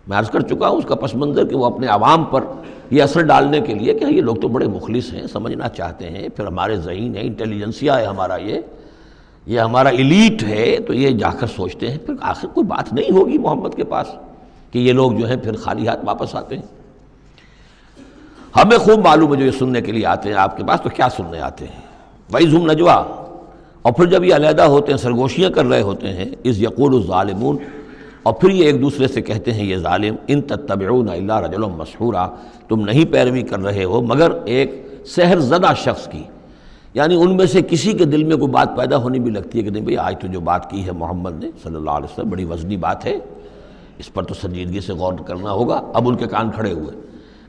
میں عرض کر چکا ہوں اس کا پس منظر کہ وہ اپنے عوام پر یہ اثر ڈالنے کے لیے کہ یہ لوگ تو بڑے مخلص ہیں، سمجھنا چاہتے ہیں، پھر ہمارے ذہین ہے، انٹیلیجنسیا ہے ہمارا، یہ ہمارا ایلیٹ ہے، تو یہ جا کر سوچتے ہیں پھر آخر کوئی بات نہیں ہوگی محمد کے پاس کہ یہ لوگ جو ہیں پھر خالی ہاتھ واپس آتے ہیں۔ ہمیں خوب معلوم ہے جو یہ سننے کے لیے آتے ہیں آپ کے پاس تو کیا سننے آتے ہیں۔ وَإِذْ هُمْ نَجْوَىٰ، اور پھر جب یہ علیحدہ ہوتے ہیں، سرگوشیاں کر رہے ہوتے ہیں، اِذْ يَقُولُ الظَّالِمُونَ، اور پھر یہ ایک دوسرے سے کہتے ہیں یہ ظالم، اِن تَتَّبِعُونَ إِلَّا رَجُلًا مَسْحُورًا، تم نہیں پیروی کر رہے ہو مگر ایک سحر زدہ شخص کی، یعنی ان میں سے کسی کے دل میں کوئی بات پیدا ہونی بھی لگتی ہے کہ نہیں بھئی آج تو جو بات کی ہے محمد نے صلی اللہ علیہ وسلم بڑی وزنی بات ہے، اس پر تو سنجیدگی سے غور کرنا ہوگا۔ اب ان کے کان کھڑے ہوئے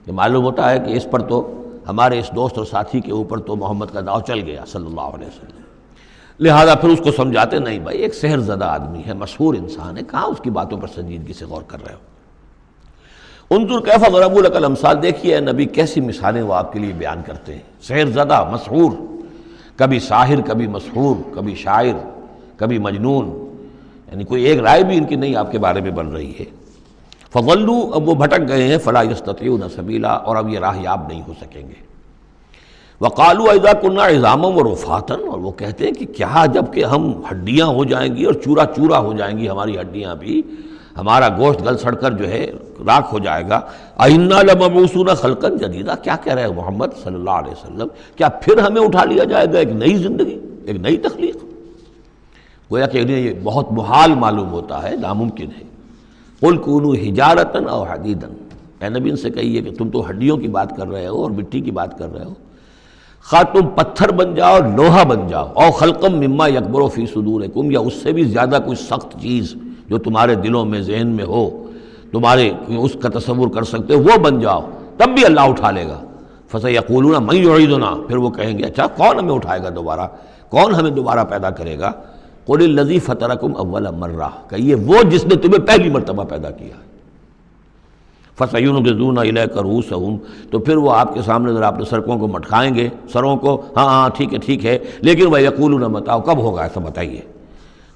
کہ معلوم ہوتا ہے کہ اس پر تو ہمارے اس دوست اور ساتھی کے اوپر تو محمد کا داؤ چل گیا صلی اللہ علیہ وسلم، لہذا پھر اس کو سمجھاتے نہیں بھائی ایک سحر زدہ آدمی ہے، مشہور انسان ہے، کہاں اس کی باتوں پر سنجیدگی سے غور کر رہے ہو۔ انظر کیف ضربوا لک الامثال، دیکھیے اے نبی کیسی مثالیں وہ آپ کے لیے بیان کرتے ہیں، سحر زدہ، مسحور، کبھی ساحر، کبھی مسحور، کبھی شاعر، کبھی مجنون، یعنی کوئی ایک رائے بھی ان کی نہیں آپ کے بارے میں بن رہی ہے۔ فضلوا، اب وہ بھٹک گئے ہیں، فلا یستطیعون سبیلا، اور اب یہ راہ یاب نہیں ہو سکیں گے۔ وقالوا اذا كنا عظاما ورفاتا، اور وہ کہتے ہیں کہ کیا جب کہ ہم ہڈیاں ہو جائیں گی اور چورا چورا ہو جائیں گی ہماری ہڈیاں بھی، ہمارا گوشت گل سڑ کر جو ہے راکھ ہو جائے گا، اِنَّا لَمَبْعُوثُونَ خَلْقًا جَدِيدًا، کیا کہہ رہے ہیں محمد صلی اللہ علیہ وسلم، کیا پھر ہمیں اٹھا لیا جائے گا ایک نئی زندگی، ایک نئی تخلیق؟ گویا کہ انہیں یہ بہت محال معلوم ہوتا ہے، ناممکن ہے۔ قُلْ كُونُوا حِجَارَةً أَوْ حَدِيدًا، اے نبی ان سے کہیے کہ تم تو ہڈیوں کی بات کر رہے ہو اور مٹی کی بات کر رہے ہو، خواہ تم پتھر بن جاؤ، لوہا بن جاؤ، او خلقم مما یکبر فی صدورکم، یا اس سے بھی زیادہ کوئی سخت چیز جو تمہارے دلوں میں ذہن میں ہو، تمہارے اس کا تصور کر سکتے ہو، وہ بن جاؤ، تب بھی اللہ اٹھا لے گا۔ فسیقولون من یعیدنا، پھر وہ کہیں گے اچھا کون ہمیں اٹھائے گا دوبارہ، کون ہمیں دوبارہ پیدا کرے گا؟ قل الذی فطرکم اول مرہ، کہیے وہ جس نے تمہیں پہلی مرتبہ پیدا کیا۔ فَسَيُنْغِضُونَ إِلَيْكَ رُؤُوسَهُمْ، تو پھر وہ آپ کے سامنے ذرا اپنے سرکوں کو مٹکائیں گے، سروں کو، ہاں ٹھیک ہے، لیکن وَيَقُولُونَ مَتَىٰ، کب ہوگا ایسا بتائیے؟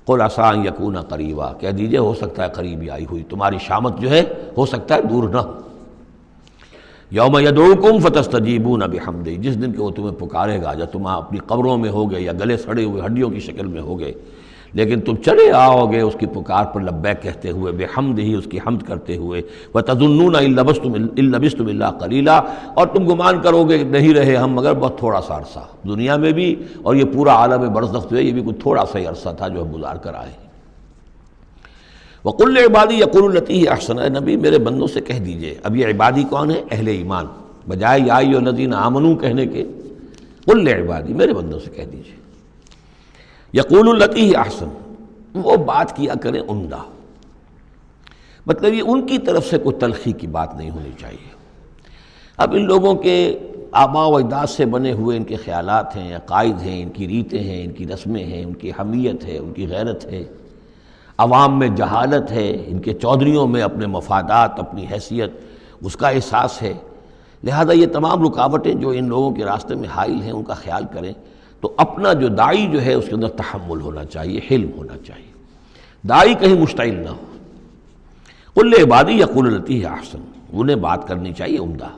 قُلْ عَسَىٰ أَن يَكُونَ قَرِيبًا، کہہ دیجئے ہو سکتا ہے قریب ہی آئی ہوئی، تمہاری شامت جو ہے ہو سکتا ہے دور نہ ہو۔ یوم یدعوکم فتستجیبون بحمدہ، جس دن کہ وہ تمہیں پکارے گا جب تم اپنی قبروں میں ہوگے یا گلے سڑے ہوئے ہڈیوں کی شکل میں ہوگے، لیکن تم چلے آؤ گے اس کی پکار پر لبیک کہتے ہوئے، بحمدہ اس کی حمد کرتے ہوئے، وتظنون ان لبثتم الا قلیلا، اور تم گمان کرو گے کہ نہیں رہے ہم مگر بہت تھوڑا سا عرصہ، دنیا میں بھی اور یہ پورا عالم برزخ جو ہے یہ بھی کوئی تھوڑا سا ہی عرصہ تھا جو ہم گزار کر آئے ہیں۔ وَقُلْ لِعِبَادِي يَقُولُوا الَّتِي هِيَ أَحْسَنُ، اے نبی میرے بندوں سے کہہ دیجئے، اب یہ عبادی کون ہے؟ اہل ایمان، بجائے یا ایھا الذین آمنوا کہنے کے قُلْ لِعِبَادِی میرے بندوں سے کہہ دیجئے، یقولوا الَّتِی هِیَ أَحْسَنُ، وہ بات کیا کریں عمدہ، مطلب یہ ان کی طرف سے کوئی تلخی کی بات نہیں ہونی چاہیے۔ اب ان لوگوں کے آباء و اجداد سے بنے ہوئے ان کے خیالات ہیں، عقائد ہیں، ان کی ریتیں ہیں، ان کی رسمیں ہیں، ان کی حمیت ہے، ان کی غیرت ہے، عوام میں جہالت ہے، ان کے چودھریوں میں اپنے مفادات، اپنی حیثیت، اس کا احساس ہے، لہذا یہ تمام رکاوٹیں جو ان لوگوں کے راستے میں حائل ہیں ان کا خیال کریں، تو اپنا جو داعی جو ہے اس کے اندر تحمل ہونا چاہیے، حلم ہونا چاہیے، داعی کہیں مشتعل نہ ہو۔ قُلْ لِعِبَادِی یَقُولُوا الَّتِی ہِیَ أَحْسَنُ، انہیں بات کرنی چاہیے عمدہ۔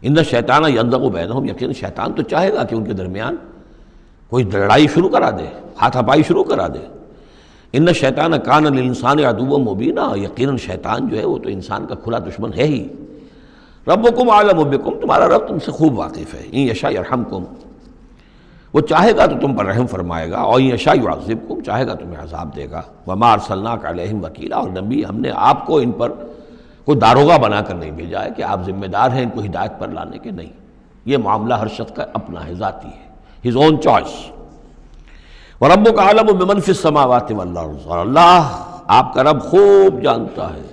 اِنَّ الشَّیطَانَ یَنزَغُ بَینَھُم، یقیناً شیطان تو چاہے گا کہ ان کے درمیان کوئی لڑائی شروع کرا دے، ہاتھا پائی شروع کرا دے۔ اِنَّ الشَّیطَانَ کَانَ لِلْإِنسَانِ عَدُوًّا مُبِینًا، یقیناً شیطان جو ہے وہ تو انسان کا کھلا دشمن ہے ہی۔ ربکم اعلم بکم، تمہارا رب تم سے خوب واقف ہے۔ ان یشاء یرحمکم، وہ چاہے گا تو تم پر رحم فرمائے گا، اور ان یشاء یعذبکم، چاہے گا تمہیں عذاب دے گا۔ وما ارسلناک علیہم وکیلا، اور نبی ہم نے آپ کو ان پر کوئی داروغہ بنا کر نہیں بھیجا ہے کہ آپ ذمہ دار ہیں ان کو ہدایت پر لانے کے، نہیں، یہ معاملہ ہر شخص کا اپنا ہے، ذاتی ہے، ہز اون چوائس۔ وَرَبُّكَ أَعْلَمُ بِمَنْ فِي السَّمَاوَاتِ وَالْأَرْضِ، اور اللہ آپ کا رب خوب جانتا ہے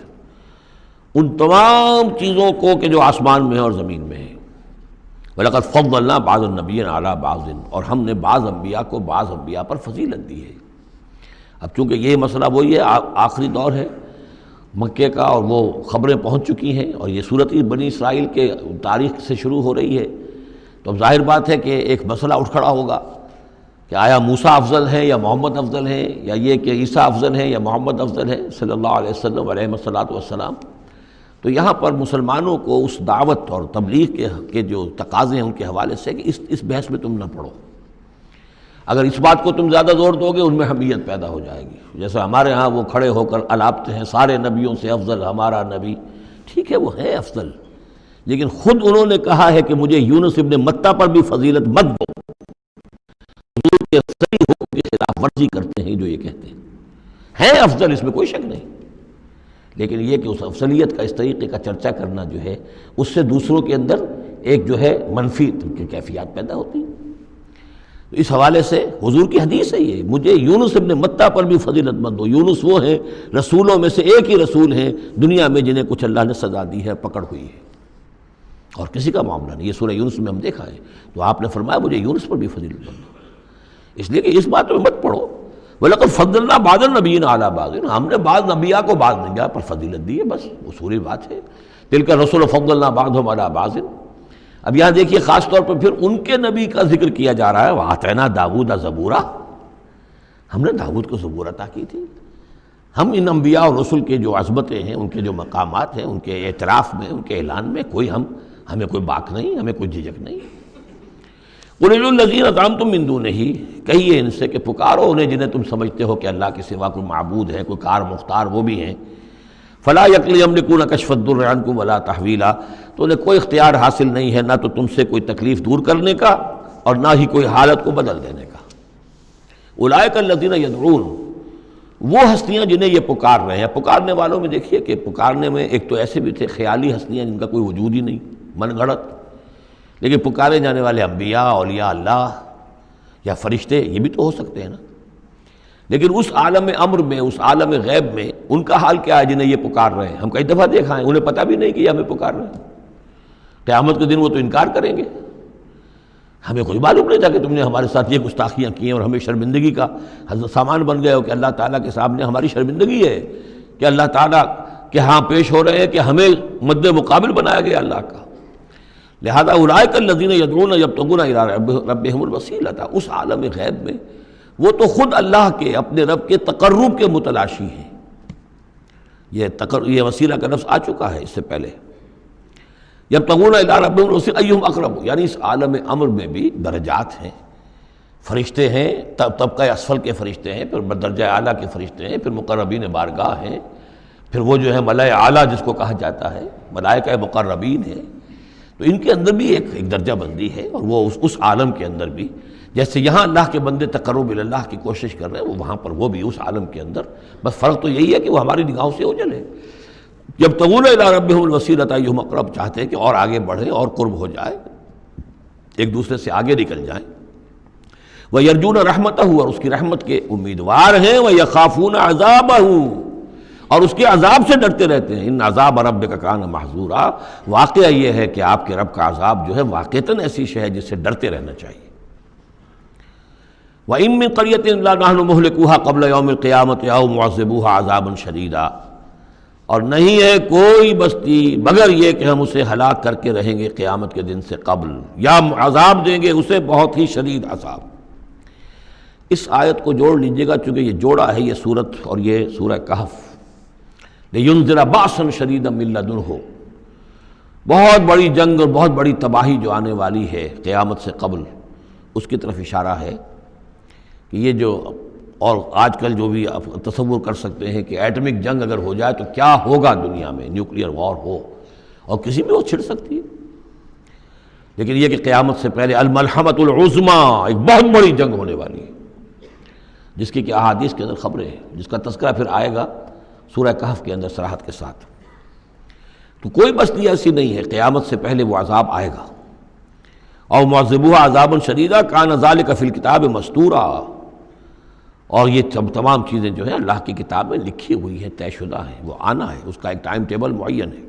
ان تمام چیزوں کو کہ جو آسمان میں ہے اور زمین میں ہے۔ وَلَقَدْ فَضَّلْنَا بَعْضَ النَّبِيِّينَ عَلَىٰ بَعْضٍ، اور ہم نے بعض انبیاء کو بعض انبیاء پر فضیلت دی ہے۔ اب چونکہ یہ مسئلہ وہی ہے، آخری دور ہے مکے کا، اور وہ خبریں پہنچ چکی ہیں، اور یہ صورت بنی اسرائیل کے تاریخ سے شروع ہو رہی ہے، تو اب ظاہر بات ہے کہ ایک مسئلہ اٹھ کھڑا ہوگا کہ آیا موسیٰ افضل ہیں یا محمد افضل ہیں، یا یہ کہ عیسیٰ افضل ہیں یا محمد افضل ہیں صلی اللہ علیہ وسلم علیہ الصلاۃ والسلام۔ تو یہاں پر مسلمانوں کو اس دعوت اور تبلیغ کے جو تقاضے ہیں ان کے حوالے سے کہ اس بحث میں تم نہ پڑو، اگر اس بات کو تم زیادہ زور دو گے ان میں حمیت پیدا ہو جائے گی، جیسے ہمارے ہاں وہ کھڑے ہو کر الاپتے ہیں سارے نبیوں سے افضل ہمارا نبی، ٹھیک ہے وہ ہے افضل، لیکن خود انہوں نے کہا ہے کہ مجھے یونس ابن متہ پر بھی فضیلت مت دو، حضور کے صحیح حکم کی خلاف ورزی کرتے ہیں جو یہ کہتے ہیں افضل، اس میں کوئی شک نہیں، لیکن یہ کہ اس افضلیت کا اس طریقے کا چرچا کرنا جو ہے اس سے دوسروں کے اندر ایک جو ہے منفی کیفیات پیدا ہوتی ہیں۔ تو اس حوالے سے حضور کی حدیث ہے یہ، مجھے یونس ابن متہ پر بھی فضیلت مت دو، یونس وہ ہیں رسولوں میں سے ایک ہی رسول ہیں دنیا میں جنہیں کچھ اللہ نے سزا دی ہے، پکڑ ہوئی ہے، اور کسی کا معاملہ نہیں، یہ سورہ یونس میں ہم دیکھا ہے، تو آپ نے فرمایا مجھے یونس پر بھی فضیلت مت دو، اس لیے کہ اس بات میں مت پڑھو وَلَقَدْ فَضَّلْنَا بَعْضَ النَّبِيِّينَ عَلَىٰ بَعْضٍ، ہم نے بعض انبیاء کو بعض انبیاء پر فضیلت دی ہے، بس اصولی بات ہے، تِلْكَ الرُّسُلُ فَضَّلْنَا بَعْضَهُمْ عَلَىٰ بَعْضٍ۔ اب یہاں دیکھیے خاص طور پر پھر ان کے نبی کا ذکر کیا جا رہا ہے، وَآتَيْنَا دَاوُودَ زَبُورًا، ہم نے داؤد کو زبور عطا کی تھی۔ ہم ان انبیاء اور رسل کے جو عظمتیں ہیں، ان کے جو مقامات ہیں، ان کے اعتراف میں، ان کے اعلان میں ہمیں کوئی باک نہیں، ہمیں کوئی جھجک نہیں۔ قُلِ ادْعُوا الَّذِينَ زَعَمْتُم مِّن دُونِهِ، کہیے ان سے کہ پکارو انہیں جنہیں تم سمجھتے ہو کہ اللہ کے سوا کوئی معبود ہے، کوئی کار مختار وہ بھی ہیں، فَلَا يَمْلِكُونَ كَشْفَ الضُّرِّ عَنكُمْ وَلَا تَحْوِيلًا، تو انہیں کوئی اختیار حاصل نہیں ہے نہ تو تم سے کوئی تکلیف دور کرنے کا اور نہ ہی کوئی حالت کو بدل دینے کا۔ اولئک الذین یدعون، وہ ہستیاں جنہیں یہ پکار رہے ہیں، پکارنے والوں میں دیکھیے کہ پکارنے میں ایک تو ایسے بھی تھے خیالی ہستیاں جن کا کوئی وجود ہی نہیں، من گھڑت، لیکن پکارے جانے والے انبیاء، اولیاء اللہ یا فرشتے یہ بھی تو ہو سکتے ہیں نا، لیکن اس عالم امر میں، اس عالم غیب میں ان کا حال کیا ہے جنہیں یہ پکار رہے ہیں؟ ہم کئی دفعہ دیکھا ہے انہیں پتہ بھی نہیں کہ یہ ہمیں پکار رہے ہیں، قیامت کے دن وہ تو انکار کریں گے، ہمیں کوئی معلوم نہیں تھا کہ تم نے ہمارے ساتھ یہ گستاخیاں کی ہیں اور ہمیں شرمندگی کا سامان بن گئے ہو، کہ اللہ تعالیٰ کے سامنے ہماری شرمندگی ہے کہ اللہ تعالیٰ کے ہاں پیش ہو رہے ہیں کہ ہمیں مد مقابل بنایا گیا اللہ کا۔ لہذا اولئک الذین یدعون یبتغون الی ربہم الوسیلۃ، اس عالم غیب میں وہ تو خود اللہ کے، اپنے رب کے تقرب کے متلاشی ہیں۔ یہ وسیلہ کا لفظ آ چکا ہے اس سے پہلے، یبتغون الی ربہم الوسیلۃ ایہم اقرب، یعنی اس عالم امر میں بھی درجات ہیں، فرشتے ہیں، طبقہ اسفل کے فرشتے ہیں، پھر درجہ اعلیٰ کے فرشتے ہیں، پھر مقربین بارگاہ ہیں، پھر وہ جو ہے ملائے اعلیٰ جس کو کہا جاتا ہے، ملائکہ مقربین ہیں. تو ان کے اندر بھی ایک درجہ بندی ہے، اور وہ اس عالم کے اندر بھی جیسے یہاں اللہ کے بندے تقرب اللہ کی کوشش کر رہے ہیں، وہ وہاں پر وہ بھی اس عالم کے اندر، بس فرق تو یہی ہے کہ وہ ہماری نگاہوں سے اوجھل ہے. یبتغون الی ربہم الوسیلۃ ایہم اقرب، چاہتے ہیں کہ اور آگے بڑھیں اور قرب ہو جائے، ایک دوسرے سے آگے نکل جائیں. وَيَرْجُونَ رَحْمَتَهُ، اور اس کی رحمت کے امیدوار ہیں. وَيَخَافُونَ عَذَابَهُ، اور اس کے عذاب سے ڈرتے رہتے ہیں. ان عذاب ربک کان محذورا، واقعہ یہ ہے کہ آپ کے رب کا عذاب جو ہے واقعتاً ایسی شے ہے جس سے ڈرتے رہنا چاہیے. وَإِن مِّن قَرْيَةٍ إِلَّا نَحْنُ مُهْلِكُوهَا قَبْلَ يَوْمِ الْقِيَامَةِ أَوْ مُعَذِّبُوهَا عَذَابًا شَدِيدًا، اور نہیں ہے کوئی بستی مگر یہ کہ ہم اسے ہلاک کر کے رہیں گے قیامت کے دن سے قبل، یا عذاب دیں گے اسے بہت ہی شدید عذاب. اس آیت کو جوڑ لیجئے گا، چونکہ یہ جوڑا ہے یہ سورت اور یہ سورہ کہف. لِيُنذِرَ بَأْسًا شَدِيدًا مِّن لَّدُنْهُ، بہت بڑی جنگ اور بہت بڑی تباہی جو آنے والی ہے قیامت سے قبل، اس کی طرف اشارہ ہے کہ یہ جو، اور آج کل جو بھی آپ تصور کر سکتے ہیں کہ ایٹمک جنگ اگر ہو جائے تو کیا ہوگا دنیا میں، نیوکلیئر وار ہو اور کسی بھی وہ چھڑ سکتی ہے. لیکن یہ کہ قیامت سے پہلے الملحمۃ العظمیٰ، ایک بہت بڑی جنگ ہونے والی ہے جس کی کہ احادیث کے اندر خبریں ہیں، جس کا تذکرہ پھر آئے گا سورہ کہف کے اندر صراحت کے ساتھ. تو کوئی بستی ایسی نہیں ہے، قیامت سے پہلے وہ عذاب آئے گا. اور معذبوها عذابا شدیدا کان ذلک فی الکتاب مستورا، اور یہ تمام چیزیں جو ہیں اللہ کی کتاب میں لکھی ہوئی ہیں، طے شدہ ہیں، وہ آنا ہے، اس کا ایک ٹائم ٹیبل معین ہے.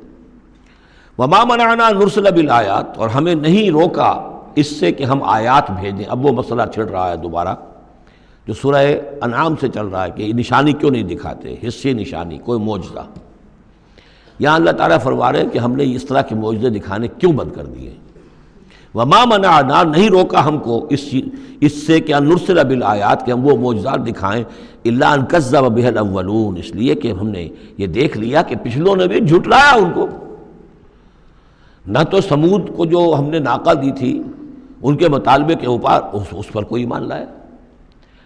وما منعنا ان نرسل بالآیات، اور ہمیں نہیں روکا اس سے کہ ہم آیات بھیجیں. اب وہ مسئلہ چھڑ رہا ہے دوبارہ جو سورہ انعام سے چل رہا ہے کہ نشانی کیوں نہیں دکھاتے، حصے نشانی، کوئی معجزہ. یہاں اللہ تعالیٰ فرما رہے ہیں کہ ہم نے اس طرح کے معجزے دکھانے کیوں بند کر دیے. وما منعنا، نہیں روکا ہم کو اس سے کہ ان نرسل بالآیات، کہ ہم وہ معجزات دکھائیں، الا ان کذب بها الاولون، اس لیے کہ ہم نے یہ دیکھ لیا کہ پچھلوں نے بھی جھٹلایا ان کو. نہ تو سمود کو جو ہم نے ناقہ دی تھی ان کے مطالبے کے اوپر اس پر کوئی ایمان لایا،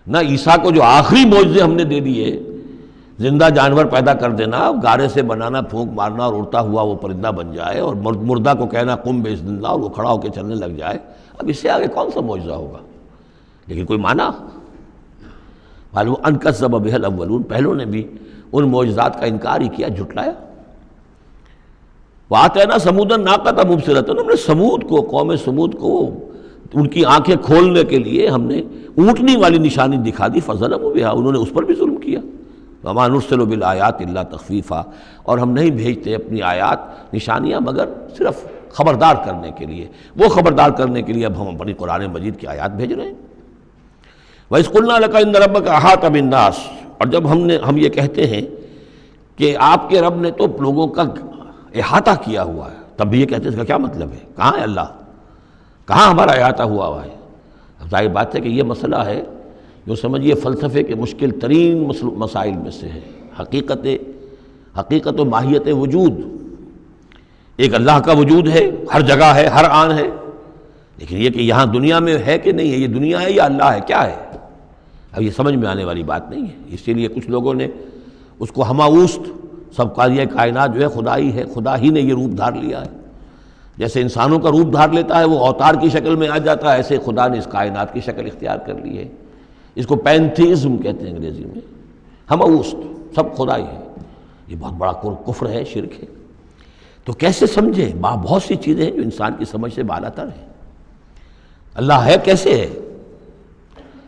نہ عیسیٰ کو جو آخری معجزے ہم نے دے دیے، زندہ جانور پیدا کر دینا، گارے سے بنانا، پھونک مارنا اور اڑتا ہوا وہ پرندہ بن جائے، اور مردہ کو کہنا قم بإذن اللہ اور وہ کھڑا ہو کے چلنے لگ جائے. اب اس سے آگے کون سا معجزہ ہوگا؟ لیکن کوئی مانا. معلوم ان کذب بها الاولون، پہلوں نے بھی ان معجزات کا انکار ہی کیا، جھٹلایا. وآتینا ثمود الناقۃ مبصرۃ، ہم نے سمود کو، قوم سمود کو، ان کی آنکھیں کھولنے کے لیے ہم نے اونٹنی والی نشانی دکھا دی. فظلموا بها، انہوں نے اس پر بھی ظلم کیا. وما نرسل بالآیات الا تخفیفا، اور ہم نہیں بھیجتے اپنی آیات، نشانیاں، مگر صرف خبردار کرنے کے لیے. وہ خبردار کرنے کے لیے اب ہم اپنی قرآن مجید کی آیات بھیج رہے ہیں. وَإِذْ قُلْنَا لَكَ إِنَّ رَبَّكَ أَحَاطَ بِالنَّاسِ، اور جب ہم یہ کہتے ہیں کہ آپ کے رب نے تو لوگوں کا احاطہ کیا ہوا ہے، تب بھی یہ کہتے ہیں اس کا کیا مطلب ہے؟ کہاں ہے اللہ؟ کہاں ہمارا احاطہ ہوا ہے؟ اب ظاہر بات ہے کہ یہ مسئلہ ہے جو سمجھیے فلسفے کے مشکل ترین مسائل میں سے ہے. حقیقت و ماہیت وجود. ایک اللہ کا وجود ہے، ہر جگہ ہے، ہر آن ہے، لیکن یہ کہ یہاں دنیا میں ہے کہ نہیں ہے، یہ دنیا ہے یا اللہ ہے، کیا ہے؟ اب یہ سمجھ میں آنے والی بات نہیں ہے. اسی لیے کچھ لوگوں نے اس کو ہماوست، سب کا یہ کائنات جو ہے خدا ہی ہے، خدا ہی نے یہ روپ دھار لیا ہے. جیسے انسانوں کا روپ دھار لیتا ہے، وہ اوتار کی شکل میں آ جاتا ہے، ایسے خدا نے اس کائنات کی شکل اختیار کر لی ہے. اس کو پینتھیزم کہتے ہیں انگریزی میں، ہماوست، سب خدا ہی ہے. یہ بہت بڑا کفر ہے، شرک ہے. تو کیسے سمجھیں؟ بہت سی چیزیں ہیں جو انسان کی سمجھ سے بالا تر ہیں. اللہ ہے کیسے ہے؟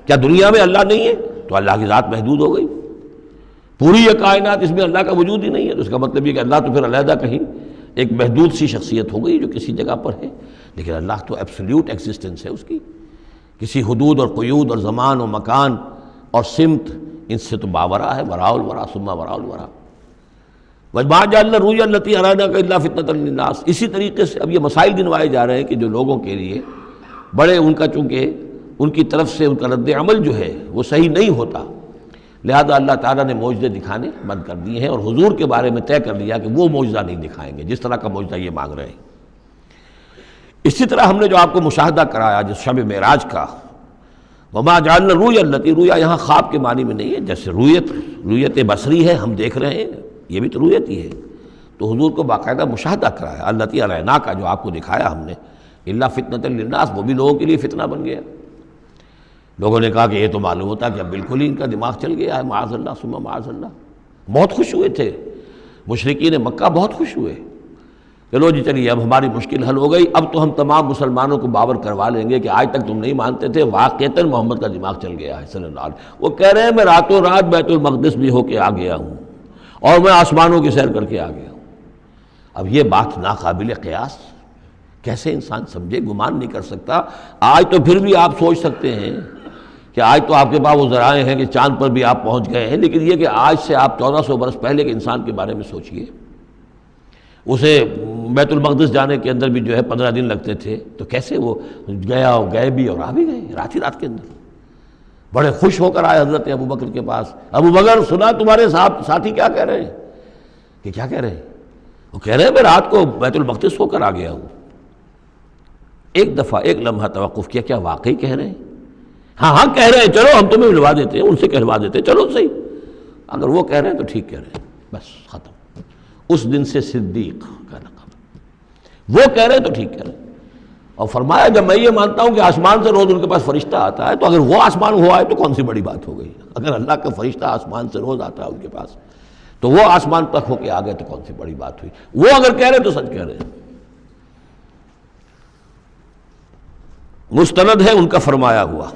کیا دنیا میں اللہ نہیں ہے تو اللہ کی ذات محدود ہو گئی؟ پوری یہ کائنات، اس میں اللہ کا وجود ہی نہیں ہے تو اس کا مطلب یہ کہ اللہ تو پھر علیحدہ کہیں ایک محدود سی شخصیت ہو گئی جو کسی جگہ پر ہے. لیکن اللہ تو ایبسلیوٹ ایگزسٹنس ہے اس کی، کسی حدود اور قیود اور زمان و مکان اور سمت ان سے تو باورا ہے. وراء الورا ثم وراء الورا. وَمَا جَعَلْنَا الرُّؤْيَا الَّتِي أَرَيْنَاكَ إِلَّا فِتْنَةً لِلنَّاسِ. اسی طریقے سے اب یہ مسائل گنوائے جا رہے ہیں کہ جو لوگوں کے لیے بڑے، ان کا چونکہ ان کی طرف سے ان کا رد عمل جو ہے وہ صحیح نہیں ہوتا، لہذا اللہ تعالیٰ نے معجزے دکھانے بند کر دیے ہیں، اور حضور کے بارے میں طے کر لیا کہ وہ معجزہ نہیں دکھائیں گے جس طرح کا معجزہ یہ مانگ رہے ہیں. اسی طرح ہم نے جو آپ کو مشاہدہ کرایا جس شب معراج کا، وما جعلنا الرؤیا التي، رؤیا یہاں خواب کے معنی میں نہیں ہے، جیسے رؤیت بصری ہے، ہم دیکھ رہے ہیں، یہ بھی تو رؤیت ہی ہے، تو حضور کو باقاعدہ مشاہدہ کرایا، التي اریناک، جو آپ کو دکھایا ہم نے، الا فتنۃ للناس، وہ بھی لوگوں کے لیے فتنہ بن گیا۔ لوگوں نے کہا کہ یہ تو معلوم ہوتا ہے کہ اب بالکل ہی ان کا دماغ چل گیا ہے، معاذ اللہ ثم معاذ اللہ۔ بہت خوش ہوئے تھے مشرکین مکہ، بہت خوش ہوئے، چلو جی چلیے اب ہماری مشکل حل ہو گئی، اب تو ہم تمام مسلمانوں کو باور کروا لیں گے کہ آج تک تم نہیں مانتے تھے، واقعتاً محمد کا دماغ چل گیا ہے صلی اللہ علیہ وسلم۔ وہ کہہ رہے ہیں میں راتوں رات بیت المقدس بھی ہو کے آ گیا ہوں اور میں آسمانوں کی سیر کر کے آ گیا ہوں۔ اب یہ بات ناقابل قیاس، کیسے انسان سمجھے، گمان نہیں کر سکتا۔ آج تو پھر بھی آپ سوچ سکتے ہیں کہ آج تو آپ کے پاس وہ ذرائع ہیں کہ چاند پر بھی آپ پہنچ گئے ہیں، لیکن یہ کہ آج سے آپ 1400 برس پہلے کے انسان کے بارے میں سوچئے، اسے بیت المقدس جانے کے اندر بھی جو ہے 15 دن لگتے تھے، تو کیسے وہ گیا اور گئے بھی اور آ بھی گئے رات ہی رات کے اندر۔ بڑے خوش ہو کر آئے حضرت ابو بکر کے پاس، ابو بکر سنا تمہارے ساتھی کیا کہہ رہے ہیں؟ کہ کیا کہہ رہے ہیں؟ وہ کہہ رہے ہیں میں رات کو بیت المقدس ہو کر آ گیا ہوں۔ ایک دفعہ ایک لمحہ توقف کیا، کیا واقعی کہہ رہے ہیں؟ ہاں ہاں کہہ رہے ہیں، چلو ہم تمہیں ملوا دیتے ہیں، ان سے کہلوا دیتے ہیں، چلو صحیح، اگر وہ کہہ رہے ہیں تو ٹھیک کہہ رہے ہیں، بس ختم۔ اس دن سے صدیق کا لقب، وہ کہہ رہے ہیں تو ٹھیک کہہ رہے ہیں۔ اور فرمایا جب میں یہ مانتا ہوں کہ آسمان سے روز ان کے پاس فرشتہ آتا ہے، تو اگر وہ آسمان ہوا ہے تو کون سی بڑی بات ہو گئی؟ اگر اللہ کا فرشتہ آسمان سے روز آتا ہے ان کے پاس، تو وہ آسمان تک ہو کے آ گئے تو کون سی بڑی بات ہوئی؟ وہ اگر کہہ رہے ہیں تو سچ کہہ رہے ہیں۔ مستند ہے ان کا فرمایا ہوا،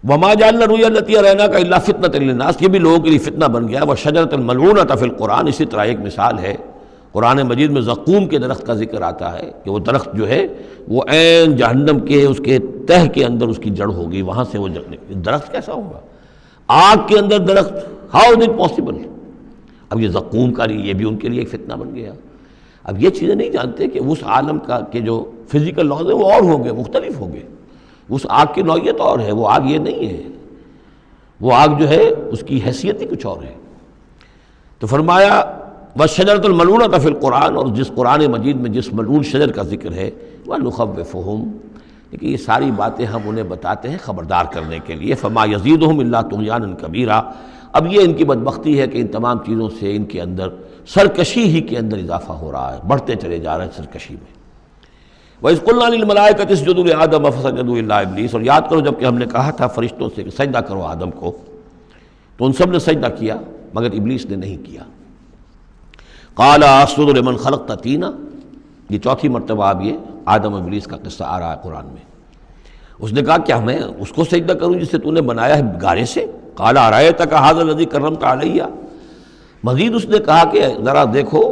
وما جعلنا الرؤيا التي اريناك الا فتنة للناس، یہ بھی لوگوں کے لیے فتنہ بن گیا۔ وشجرة الملعونة فی القرآن، اسی طرح ایک مثال ہے قرآن مجید میں زقوم کے درخت کا ذکر آتا ہے کہ وہ درخت جو ہے وہ عین جہنم کے اس کے تہ کے اندر اس کی جڑ ہوگی، وہاں سے وہ درخت کیسا ہوگا؟ آگ کے اندر درخت، ہاؤ از اٹ پاسبل؟ اب یہ زقوم کا یہ بھی ان کے لیے ایک فتنہ بن گیا۔ اب یہ چیزیں نہیں جانتے کہ اس عالم کا کہ جو فزیکل لاز ہے وہ اور ہوں گے، مختلف ہوں گے، اس آگ کی نوعیت اور ہے، وہ آگ یہ نہیں ہے، وہ آگ جو ہے اس کی حیثیت ہی کچھ اور ہے۔ تو فرمایا وَالشَّجَرَةُ الْمَلْعُونَةَ فِي الْقُرْآنِ، اور جس قرآن مجید میں جس ملعون شجر کا ذکر ہے، وَنُخَوِّفُهُمْ، لیکن یہ ساری باتیں ہم انہیں بتاتے ہیں خبردار کرنے کے لیے، فَمَا يَزِيدُهُمْ إِلَّا طُغْيَانًا كَبِيرًا۔ اب یہ ان کی بدبختی ہے کہ ان تمام چیزوں سے ان کے اندر سرکشی ہی کے اندر اضافہ ہو رہا ہے، بڑھتے چلے جا رہے ہیں سرکشی میں۔ وَإِذْ قُلْنَا لِلْمَلَائِكَةِ اسْجُدُوا لِآدَمَ فَسَجَدُوا إِلَّا إِبْلِيسَ، اور یاد کرو جب کہ ہم نے کہا تھا فرشتوں سے کہ سجدہ کرو آدم کو، تو ان سب نے سجدہ کیا مگر ابلیس نے نہیں کیا۔ قَالَ أَسْجُدُ لِمَنْ خَلَقْتَ طِينًا، یہ چوتھی مرتبہ اب یہ آدم و ابلیس کا قصہ آ رہا ہے قرآن میں۔ اس نے کہا کیا میں اس کو سجدہ کروں جس سے تو نے بنایا ہے گارے سے؟ قَالَ أَرَأَيْتَكَ هَذَا الَّذِي كَرَّمْتَ عَلَيَّ، مزید اس نے کہا کہ ذرا دیکھو،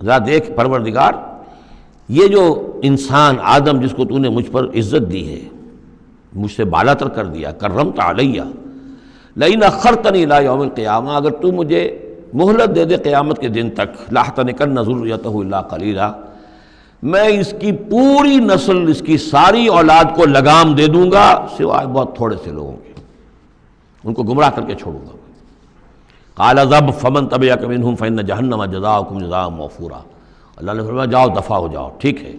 ذرا دیکھ پروردگار، یہ جو انسان آدم جس کو تو نے مجھ پر عزت دی ہے، مجھ سے بالا تر کر دیا، کرمت علیہ، لئن اخرتنی الی یوم القیامہ، اگر تو مجھے مہلت دے دے قیامت کے دن تک، لاحتنکن ذریتہ الا قلیلا، میں اس کی پوری نسل، اس کی ساری اولاد کو لگام دے دوں گا سوائے بہت تھوڑے سے لوگوں کے، ان کو گمراہ کر کے چھوڑوں گا۔ قال اذهب فمن تبعك منهم فإن جہنم جزاؤکم جزاء موفورا، اللہ نے فرمایا جاؤ دفع ہو جاؤ، ٹھیک ہے،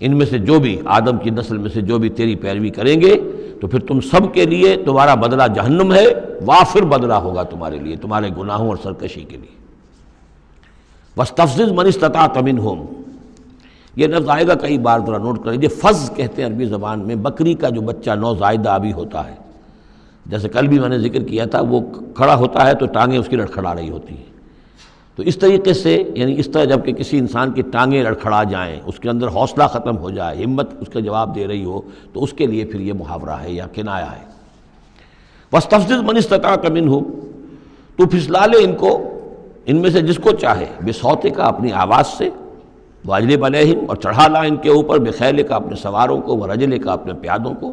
ان میں سے جو بھی آدم کی نسل میں سے جو بھی تیری پیروی کریں گے تو پھر تم سب کے لیے تمہارا بدلہ جہنم ہے، وافر بدلہ ہوگا تمہارے لیے، تمہارے گناہوں اور سرکشی کے لیے۔ وَاسْتَفْزِزْ مَنِ اسْتَطَعْتَ مِنْهُمْ، یہ لفظ آئے گا کئی بار، ذرا نوٹ کر لیجیے۔ فز کہتے ہیں عربی زبان میں بکری کا جو بچہ نوزائیدہ ابھی ہوتا ہے، جیسے کل بھی میں نے ذکر کیا تھا، وہ کھڑا ہوتا ہے تو ٹانگیں اس کی لڑکھڑا رہی ہوتی ہیں، تو اس طریقے سے، یعنی اس طرح جب کہ کسی انسان کی ٹانگیں لڑکھڑا جائیں، اس کے اندر حوصلہ ختم ہو جائے، ہمت اس کا جواب دے رہی ہو، تو اس کے لیے پھر یہ محاورہ ہے یا کنایا ہے۔ وَاسْتَفْزِزْ مَنِ اسْتَطَعْتَ مِنْهُمْ، تو پھسلا لے ان کو، ان میں سے جس کو چاہے، بِصَوْتِكَ، اپنی آواز سے، وَأَجْلِبْ عَلَيْهِمْ، اور چڑھا لا ان کے اوپر، بِخَيْلِكَ، اپنے سواروں کو، وَرَجْلِكَ، اپنے پیادوں کو،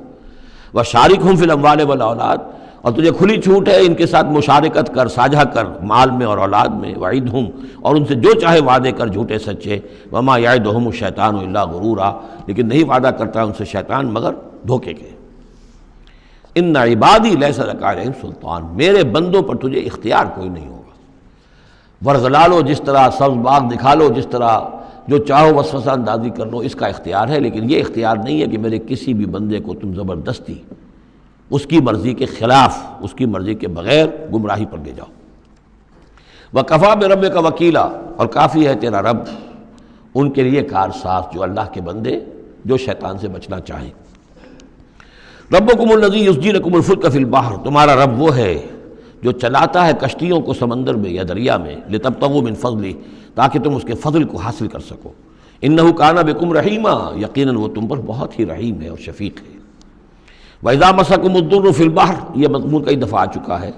وَشَارِكْهُمْ فِي الْأَمْوَالِ وَالْأَوْلَادِ، اور تجھے کھلی چھوٹ ہے ان کے ساتھ مشارکت کر، ساجھا کر، مال میں اور اولاد میں، وعدہم، اور ان سے جو چاہے وعدے کر جھوٹے سچے، وما یعدہم الشیطان الا غرورا، لیکن نہیں وعدہ کرتا ان سے شیطان مگر دھوکے کے۔ ان عبادی لیس لک علیہم سلطان، میرے بندوں پر تجھے اختیار کوئی نہیں ہوگا۔ ورغلا لو، جس طرح سبز باغ دکھا لو، جس طرح جو چاہو وسوسہ اندازی کر لو، اس کا اختیار ہے، لیکن یہ اختیار نہیں ہے کہ میرے کسی بھی بندے کو تم زبردستی اس کی مرضی کے خلاف، اس کی مرضی کے بغیر گمراہی پر لے جاؤ۔ وَكَفَىٰ بِرَبِّكَ وَكِيلًا، اور کافی ہے تیرا رب ان کے لیے کارساز جو اللہ کے بندے جو شیطان سے بچنا چاہیں۔ ربکم الذی یسجی لکم الفلک فی البحر، تمہارا رب وہ ہے جو چلاتا ہے کشتیوں کو سمندر میں یا دریا میں، لتبتغوا من فضلہ، تاکہ تم اس کے فضل کو حاصل کر سکو۔ انہ کان بکم رحیما، یقیناً وہ تم پر بہت ہی رحیم ہے اور شفیق ہے۔ وَإِذَا مَسَّكُمُ الضُّرُّ فِي الْبَحْرِ، یہ مضمون کئی دفعہ آ چکا ہے،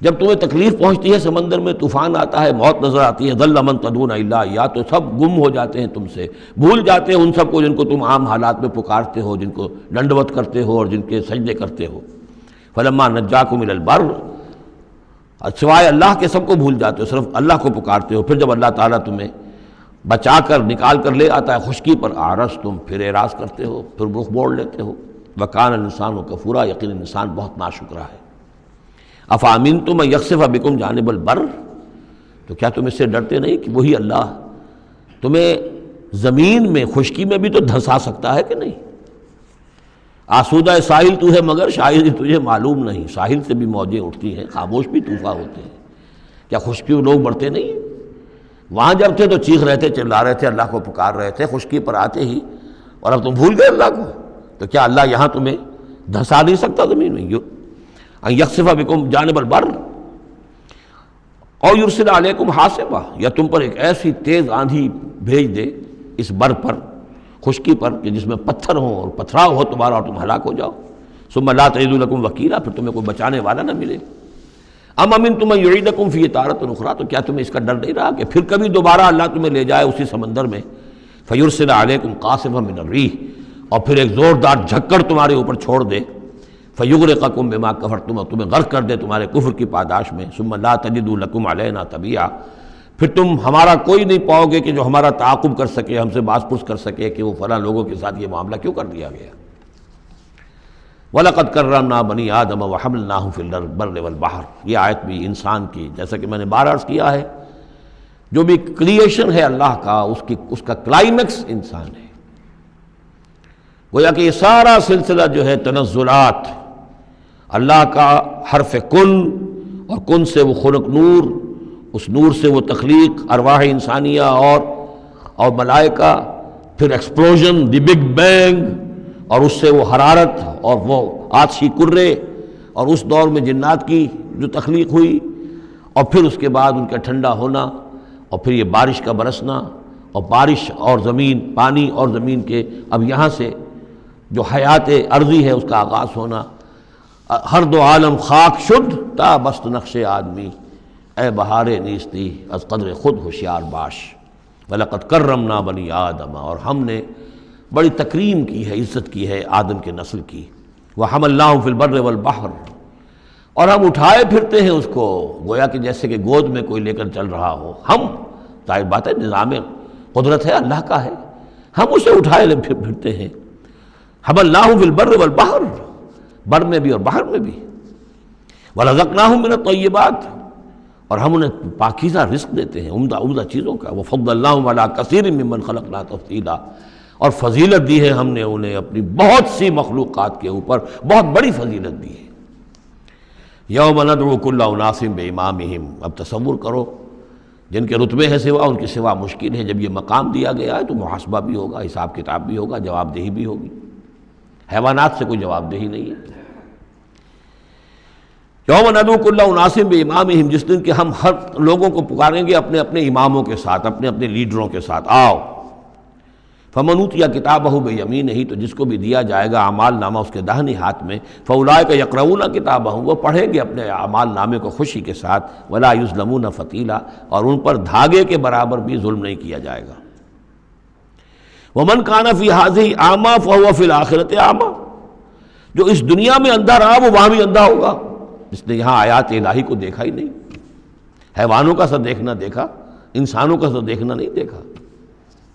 جب تمہیں تکلیف پہنچتی ہے سمندر میں، طوفان آتا ہے، موت نظر آتی ہے، ضل من تدعون الا اياه، تو سب گم ہو جاتے ہیں تم سے، بھول جاتے ہیں ان سب کو جن کو تم عام حالات میں پکارتے ہو، جن کو ڈنڈوت کرتے ہو اور جن کے سجدے کرتے ہو۔ فلما نجاکم الى البر، سوائے اللہ کے سب کو بھول جاتے ہو، صرف اللہ کو پکارتے ہو۔ پھر جب اللہ تعالیٰ تمہیں بچا کر نکال کر لے آتا ہے خشکی پر، آرس تم پھر اعراض کرتے ہو، پھر رخ موڑ لیتے ہو۔ وکان الانسان کفورا، یقینا انسان بہت ناشکرا ہے۔ افامنتم ان یخسف بکم جانب البر، تو کیا تم اس سے ڈرتے نہیں کہ وہی اللہ تمہیں زمین میں خشکی میں بھی تو دھنسا سکتا ہے کہ نہیں؟ آسودہ ساحل تو ہے مگر شاید تجھے معلوم نہیں، ساحل سے بھی موجیں اٹھتی ہیں، خاموش بھی طوفان ہوتے ہیں، کیا خشکی میں لوگ مرتے نہیں؟ وہاں جب تھے تو چیخ رہے تھے، چلا رہے تھے، اللہ کو پکار رہے تھے، خشکی پر آتے ہی، اور اب تم بھول گئے اللہ کو، تو کیا اللہ یہاں تمہیں دھنسا نہیں سکتا زمین میں؟ ان یخسف بکم جانب البر اور یرسل علیکم حاصبا، یا تم پر ایک ایسی تیز آندھی بھیج دے اس بر پر، خشکی پر، کہ جس میں پتھر ہوں اور پتھراؤ ہو تمہارا اور تم ہلاک ہو جاؤ۔ ثم لا تجدوا لکم وکیلا، پھر تمہیں کوئی بچانے والا نہ ملے۔ ام امنتم ان یعیدکم فیہ تارۃ اخری، تو کیا تمہیں اس کا ڈر نہیں رہا کہ پھر کبھی دوبارہ اللہ تمہیں لے جائے اسی سمندر میں؟ فیرسل علیکم قاصفا من الریح، اور پھر ایک زوردار جھکڑ تمہارے اوپر چھوڑ دے، فیغرقکم بما کفرتم، تمہیں غرق کر دے تمہارے کفر کی پاداش میں۔ ثم لا تجدوا لکم علینا تبیعا، پھر تم ہمارا کوئی نہیں پاؤ گے کہ جو ہمارا تعاقب کر سکے، ہم سے باز پرس کر سکے کہ وہ فلاں لوگوں کے ساتھ یہ معاملہ کیوں کر دیا گیا۔ وَلَقَدْ كَرَّمْنَا بَنِي آدَمَ وَحَمَلْنَاهُمْ فِي الْبَرِّ وَالْبَحْرِ، یہ آیت بھی انسان کی، جیسا کہ میں نے بار عرض کیا ہے، جو بھی کریشن ہے اللہ کا، اس کا کلائمیکس انسان ہے۔ گویا کہ یہ سارا سلسلہ جو ہے تنزلات، اللہ کا حرف کن، اور کن سے وہ خلق نور، اس نور سے وہ تخلیق ارواح انسانیہ اور ملائکہ، پھر ایکسپلوژن، دی بگ بینگ، اور اس سے وہ حرارت اور وہ آتشی کرے، اور اس دور میں جنات کی جو تخلیق ہوئی، اور پھر اس کے بعد ان کا ٹھنڈا ہونا، اور پھر یہ بارش کا برسنا، اور بارش اور زمین، پانی اور زمین کے اب یہاں سے جو حیات ارضی ہے اس کا آغاز ہونا۔ ہر دو عالم خاک شد تا بست نقش آدمی، اے بہار نیستی از قدر خود ہوشیار باش۔ وَلَقَدْ كَرَّمْنَا بَنِي آدَمَ، اور ہم نے بڑی تکریم کی ہے، عزت کی ہے آدم کے نسل کی۔ وَحَمَلْنَاهُمْ فِي الْبَرِّ وَالْبَحْرِ، اور ہم اٹھائے پھرتے ہیں اس کو، گویا کہ جیسے کہ گود میں کوئی لے کر چل رہا ہو۔ ہم، ظاہر بات ہے نظام قدرت ہے اللہ کا ہے، ہم اسے اٹھائے پھرتے ہیں۔ حَمَلْنَاهُمْ فِي الْبَرِّ وَالْبَحْرِ، بر میں بھی اور بحر میں بھی۔ وَرَزَقْنَاهُمْ مِنَ الطَّيِّبَاتِ، اور ہم انہیں پاکیزہ رزق دیتے ہیں، عمدہ چیزوں کا۔ وَفَضَّلْنَاهُمْ عَلَىٰ كَثِيرٍ مِّمَّنْ خَلَقْنَا تَفْضِيلًا، اور فضیلت دی ہے ہم نے انہیں اپنی بہت سی مخلوقات کے اوپر، بہت بڑی فضیلت دی ہے۔ یوم ندعو کل اناس بامامہم، اب تصور کرو جن کے رتبے ہیں سوا، ان کی سوا مشکل ہے، جب یہ مقام دیا گیا ہے تو محاسبہ بھی ہوگا، حساب کتاب بھی ہوگا، جواب دہی بھی ہوگی۔ حیوانات سے کوئی جواب دہی نہیں ہے۔ یوم ندعو کل اناس بامامہم، جس دن کہ ہم ہر لوگوں کو پکاریں گے اپنے اپنے اماموں کے ساتھ، اپنے اپنے لیڈروں کے ساتھ، آؤ۔ فمن اوتی کتابہ بیمینہ، تو جس کو بھی دیا جائے گا اعمال نامہ اس کے داہنے ہاتھ میں، فاولئک یقرؤون کتابہم، وہ پڑھیں گے اپنے اعمال نامے کو خوشی کے ساتھ، ولا یظلمون فتیلا، اور ان پر دھاگے کے برابر بھی ظلم نہیں کیا جائے گا۔ ومن کان فی ہذہ اعمی فہو فی الآخرۃ اعمی، جو اس دنیا میں اندھا رہا وہ وہاں بھی اندھا ہوگا، جس نے یہاں آیات الہی کو دیکھا ہی نہیں، حیوانوں کا سا دیکھنا دیکھا، انسانوں کا سا دیکھنا نہیں دیکھا۔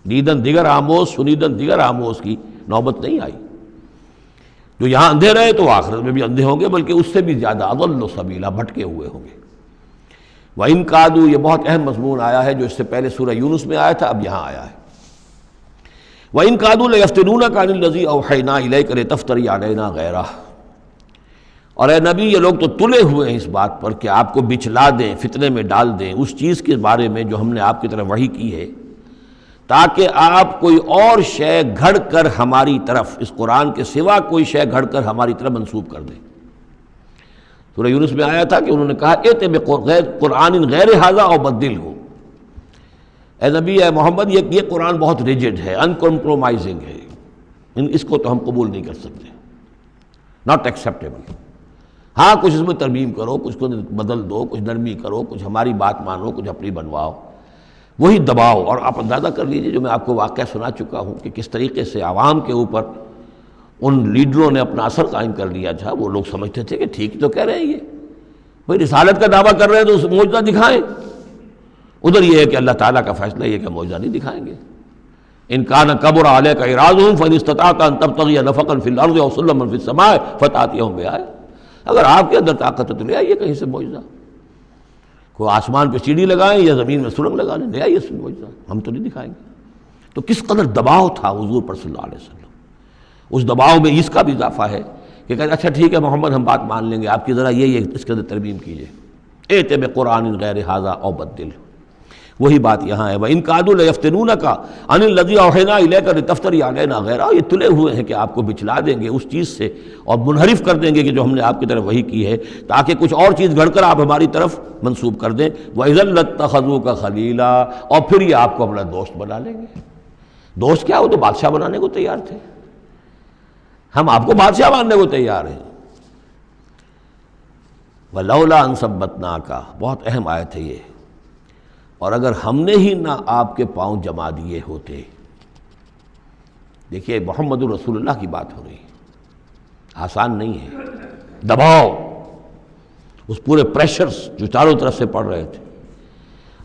دیدن دیگر آموز، سنیدن دیگر آموز کی نوبت نہیں آئی۔ جو یہاں اندھے رہے تو آخرت میں بھی اندھے ہوں گے، بلکہ اس سے بھی زیادہ اضل سبیلا، بھٹکے ہوئے ہوں گے۔ وَإِن كَادُوا، یہ بہت اہم مضمون آیا ہے جو اس سے پہلے سورہ یونس میں آیا تھا، اب یہاں آیا ہے۔ وَإِن كَادُوا لَيَفْتِنُونَكَ عَنِ الَّذِي أَوْحَيْنَا إِلَيْكَ لِتَفْتَرِيَ عَلَيْنَا غَيْرَهُ، اور اے نبی یہ لوگ تو تلے ہوئے ہیں اس بات پر کہ آپ کو بچلا دیں، فتنے میں ڈال دیں اس چیز کے بارے میں جو ہم نے آپ کی طرف وحی کی ہے، تاکہ آپ کوئی اور شے گھڑ کر ہماری طرف، اس قرآن کے سوا کوئی شے گھڑ کر ہماری طرف منسوب کر دیں۔ سورہ یونس میں آیا تھا کہ انہوں نے کہا ایت بقرآن غیر ھذا او بدلہ، اے نبی اے محمد یہ قرآن بہت ریجڈ ہے، ان کمپرومائزنگ ہے، اس کو تو ہم قبول نہیں کر سکتے، ناٹ ایکسیپٹیبل۔ ہاں کچھ اس میں ترمیم کرو، کچھ کو بدل دو، کچھ نرمی کرو، کچھ ہماری بات مانو، کچھ اپنی بنواؤ، وہی دباؤ۔ اور آپ اندازہ کر لیجئے جو میں آپ کو واقعہ سنا چکا ہوں کہ کس طریقے سے عوام کے اوپر ان لیڈروں نے اپنا اثر قائم کر لیا تھا۔ وہ لوگ سمجھتے تھے کہ ٹھیک تو کہہ رہے ہیں، یہ بھائی رسالت کا دعویٰ کر رہے ہیں تو اس معجزہ دکھائیں، ادھر یہ ہے کہ اللہ تعالیٰ کا فیصلہ یہ کہ معجزہ نہیں دکھائیں گے۔ ان کان کبر علیک اعراضهم فان استطعت ان تبتغي نفقا في الارض او سلما في السماء فتاتيهم بآية، اگر آپ کے اندر طاقت ہے تو لے آئیے کہیں سے معجزہ، کوئی آسمان پہ سیڑھی لگائیں یا زمین میں سرنگ لگا لیں، لے آئیے اس معجزہ، ہم تو نہیں دکھائیں گے۔ تو کس قدر دباؤ تھا حضور پر صلی اللہ علیہ وسلم۔ اس دباؤ میں اس کا بھی اضافہ ہے کہ کہتے اچھا ٹھیک ہے محمد ہم بات مان لیں گے، آپ کی ذرا یہ اس کے اندر ترمیم کیجیے، ایت بقرآن غیر ھذا او بدلہ۔ وہی بات یہاں ہے، وَإِن كَادُوا لَيَفْتِنُونَكَ عَنِ الَّذِي أَوْحَيْنَا إِلَيْكَ لِتَفْتَرِيَ عَلَيْنَا غَيْرَهُ، یہ تلے ہوئے ہیں کہ آپ کو بچلا دیں گے اس چیز سے اور منحرف کر دیں گے کہ جو ہم نے آپ کی طرف وحی کی ہے، تاکہ کچھ اور چیز گھڑ کر آپ ہماری طرف منسوب کر دیں۔ وَإِذًا لَاتَّخَذُوكَ خَلِيلًا، اور پھر یہ آپ کو اپنا دوست بنا لیں گے۔ دوست کیا، وہ تو بادشاہ بنانے کو تیار تھے، ہم آپ کو بادشاہ بنانے کو تیار ہیں۔ وَلَوْلَا أَن ثَبَّتْنَاكَ، بہت اہم آیت ہے یہ، اور اگر ہم نے ہی نہ آپ کے پاؤں جما دیے ہوتے۔ دیکھیے محمد الرسول اللہ کی بات ہو رہی ہے، آسان نہیں ہے، دباؤ، اس پورے پریشرز جو چاروں طرف سے پڑ رہے تھے۔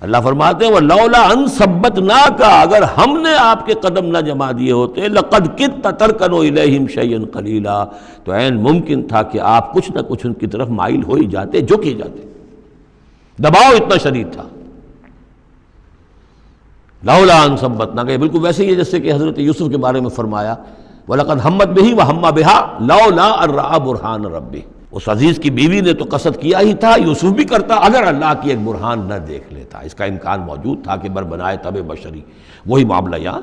اللہ فرماتے ہیں وَلَوْلَا أَن ثَبَّتْنَاكَ، اگر ہم نے آپ کے قدم نہ جما دیے ہوتے، لَقَدْ كِدتَّ تَرْكَنُ إِلَيْهِمْ شَيْئًا قَلِيلًا، تو عین ممکن تھا کہ آپ کچھ نہ کچھ ان کی طرف مائل ہو ہی جاتے، جھک ہی جاتے، دباؤ اتنا شدید تھا۔ لولا ان ثبتناک، بالکل ویسے ہی ہے جیسے کہ حضرت یوسف کے بارے میں فرمایا وَلَقَدْ هَمَّتْ بِهِ وَهَمَّ بِهَا لَوْلَا أَن رَأَىٰ بُرْهَانَ رَبِّهِ، اس عزیز کی بیوی نے تو قصد کیا ہی تھا، یوسف بھی کرتا، اگر اللہ کی ایک برہان نہ دیکھ لیتا، اس کا امکان موجود تھا کہ بربنائے تب بشری، وہی معاملہ یہاں۔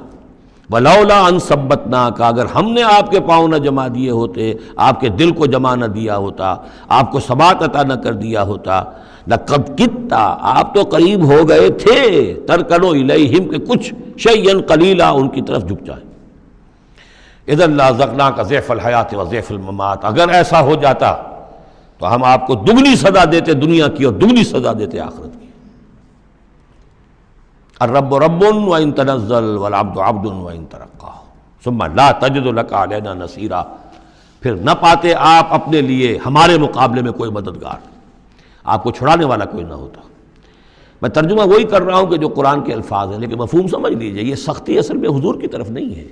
وَلَوْلَا أَن ثَبَّتْنَاكَ، اگر ہم نے آپ کے پاؤں نہ جما دیے ہوتے، آپ کے دل کو جما نہ دیا ہوتا، آپ کو ثبات عطا نہ کر دیا ہوتا، لَقَدْ كِدتَّ، آپ تو قریب ہو گئے تھے، تَرْكَنُ إِلَيْهِمْ کہ کچھ شَيْئًا قَلِيلًا ان کی طرف جھک جائے۔ اِذًا لَأَذَقْنَاكَ ضِعْفَ الْحَيَاةِ وَضِعْفَ الْمَمَاتِ، اگر ایسا ہو جاتا تو ہم آپ کو دگنی سزا دیتے دنیا کی اور دگنی سزا دیتے آخرت کی۔ الرب رب وإن تنزل والعبد عبد وإن ترقى ثم لا تجد لك علينا نصيرا، پھر نہ پاتے آپ اپنے لیے ہمارے مقابلے میں کوئی مددگار، آپ کو چھڑانے والا کوئی نہ ہوتا۔ میں ترجمہ وہی کر رہا ہوں کہ جو قرآن کے الفاظ ہیں، لیکن مفہوم سمجھ لیجئے، یہ سختی اصل میں حضور کی طرف نہیں ہے،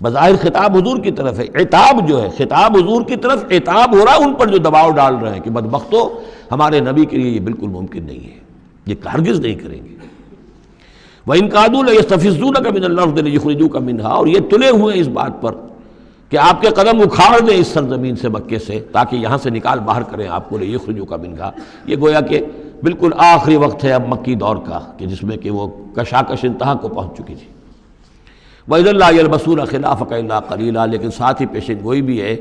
بظاہر خطاب حضور کی طرف ہے، عتاب جو ہے خطاب حضور کی طرف عتاب ہو رہا ہے ان پر جو دباؤ ڈال رہے ہیں کہ بدبختو، ہمارے نبی کے لیے یہ بالکل ممکن نہیں ہے، یہ ہرگز نہیں کریں گے۔ وَإِن كَادُوا لَيَسْتَفِزُّونَكَ مِنَ الْأَرْضِ لِيُخْرِجُوكَ مِنْهَا، اور یہ تلے ہوئے ہیں اس بات پر کہ آپ کے قدم اکھاڑ دیں اس سرزمین سے، مکے سے، تاکہ یہاں سے نکال باہر کریں آپ کو، لِيُخْرِجُوكَ مِنْهَا، یہ گویا کہ بالکل آخری وقت ہے اب مکی دور کا کہ جس میں کہ وہ کشاکش انتہا کو پہنچ چکی تھی۔ وَإِذًا لَا يَلْبَسُونَ خِلَافَكَ إِلَّا قَلِيلًا، لیکن ساتھ ہی پیشن گوئی بھی ہے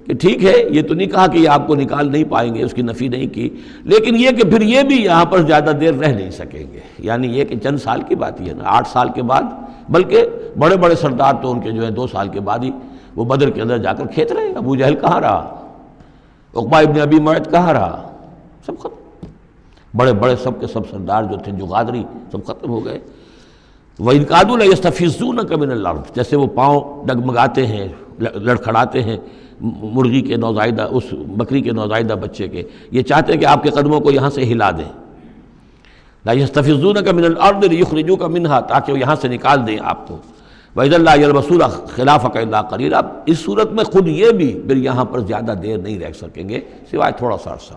کہ ٹھیک ہے یہ تو نہیں کہا کہ یہ آپ کو نکال نہیں پائیں گے، اس کی نفی نہیں کی، لیکن یہ کہ پھر یہ بھی یہاں پر زیادہ دیر رہ نہیں سکیں گے، یعنی یہ کہ چند سال کی بات ہی ہے نا، 8 سال کے بعد، بلکہ بڑے بڑے سردار تو ان کے جو ہے 2 سال کے بعد ہی وہ بدر کے اندر جا کر کھیت رہے، ابو جہل کہاں رہا، عقبہ ابن ابی معیط کہاں رہا، سب ختم، بڑے بڑے سب کے سب سردار جو تھے جو غادری سب ختم ہو گئے۔ وَإِن كَادُوا لَيَسْتَفِزُّونَكَ مِنَ الْأَرْضِ، جیسے وہ پاؤں ڈگمگاتے ہیں، لڑکھڑاتے ہیں مرغی کے نوزائیدہ، اس بکری کے نوزائیدہ بچے کے، یہ چاہتے ہیں کہ آپ کے قدموں کو یہاں سے ہلا دیں، لا يستفزونك من الارض ليخرجوك منها، تاکہ وہ یہاں سے نکال دیں آپ کو۔ وَإِذًا لَا يَلْبَسُونَ خِلَافَكَ إِلَّا قَلِيلًا، اس صورت میں خود یہ بھی پھر یہاں پر زیادہ دیر نہیں رہ سکیں گے سوائے تھوڑا سا عرصہ۔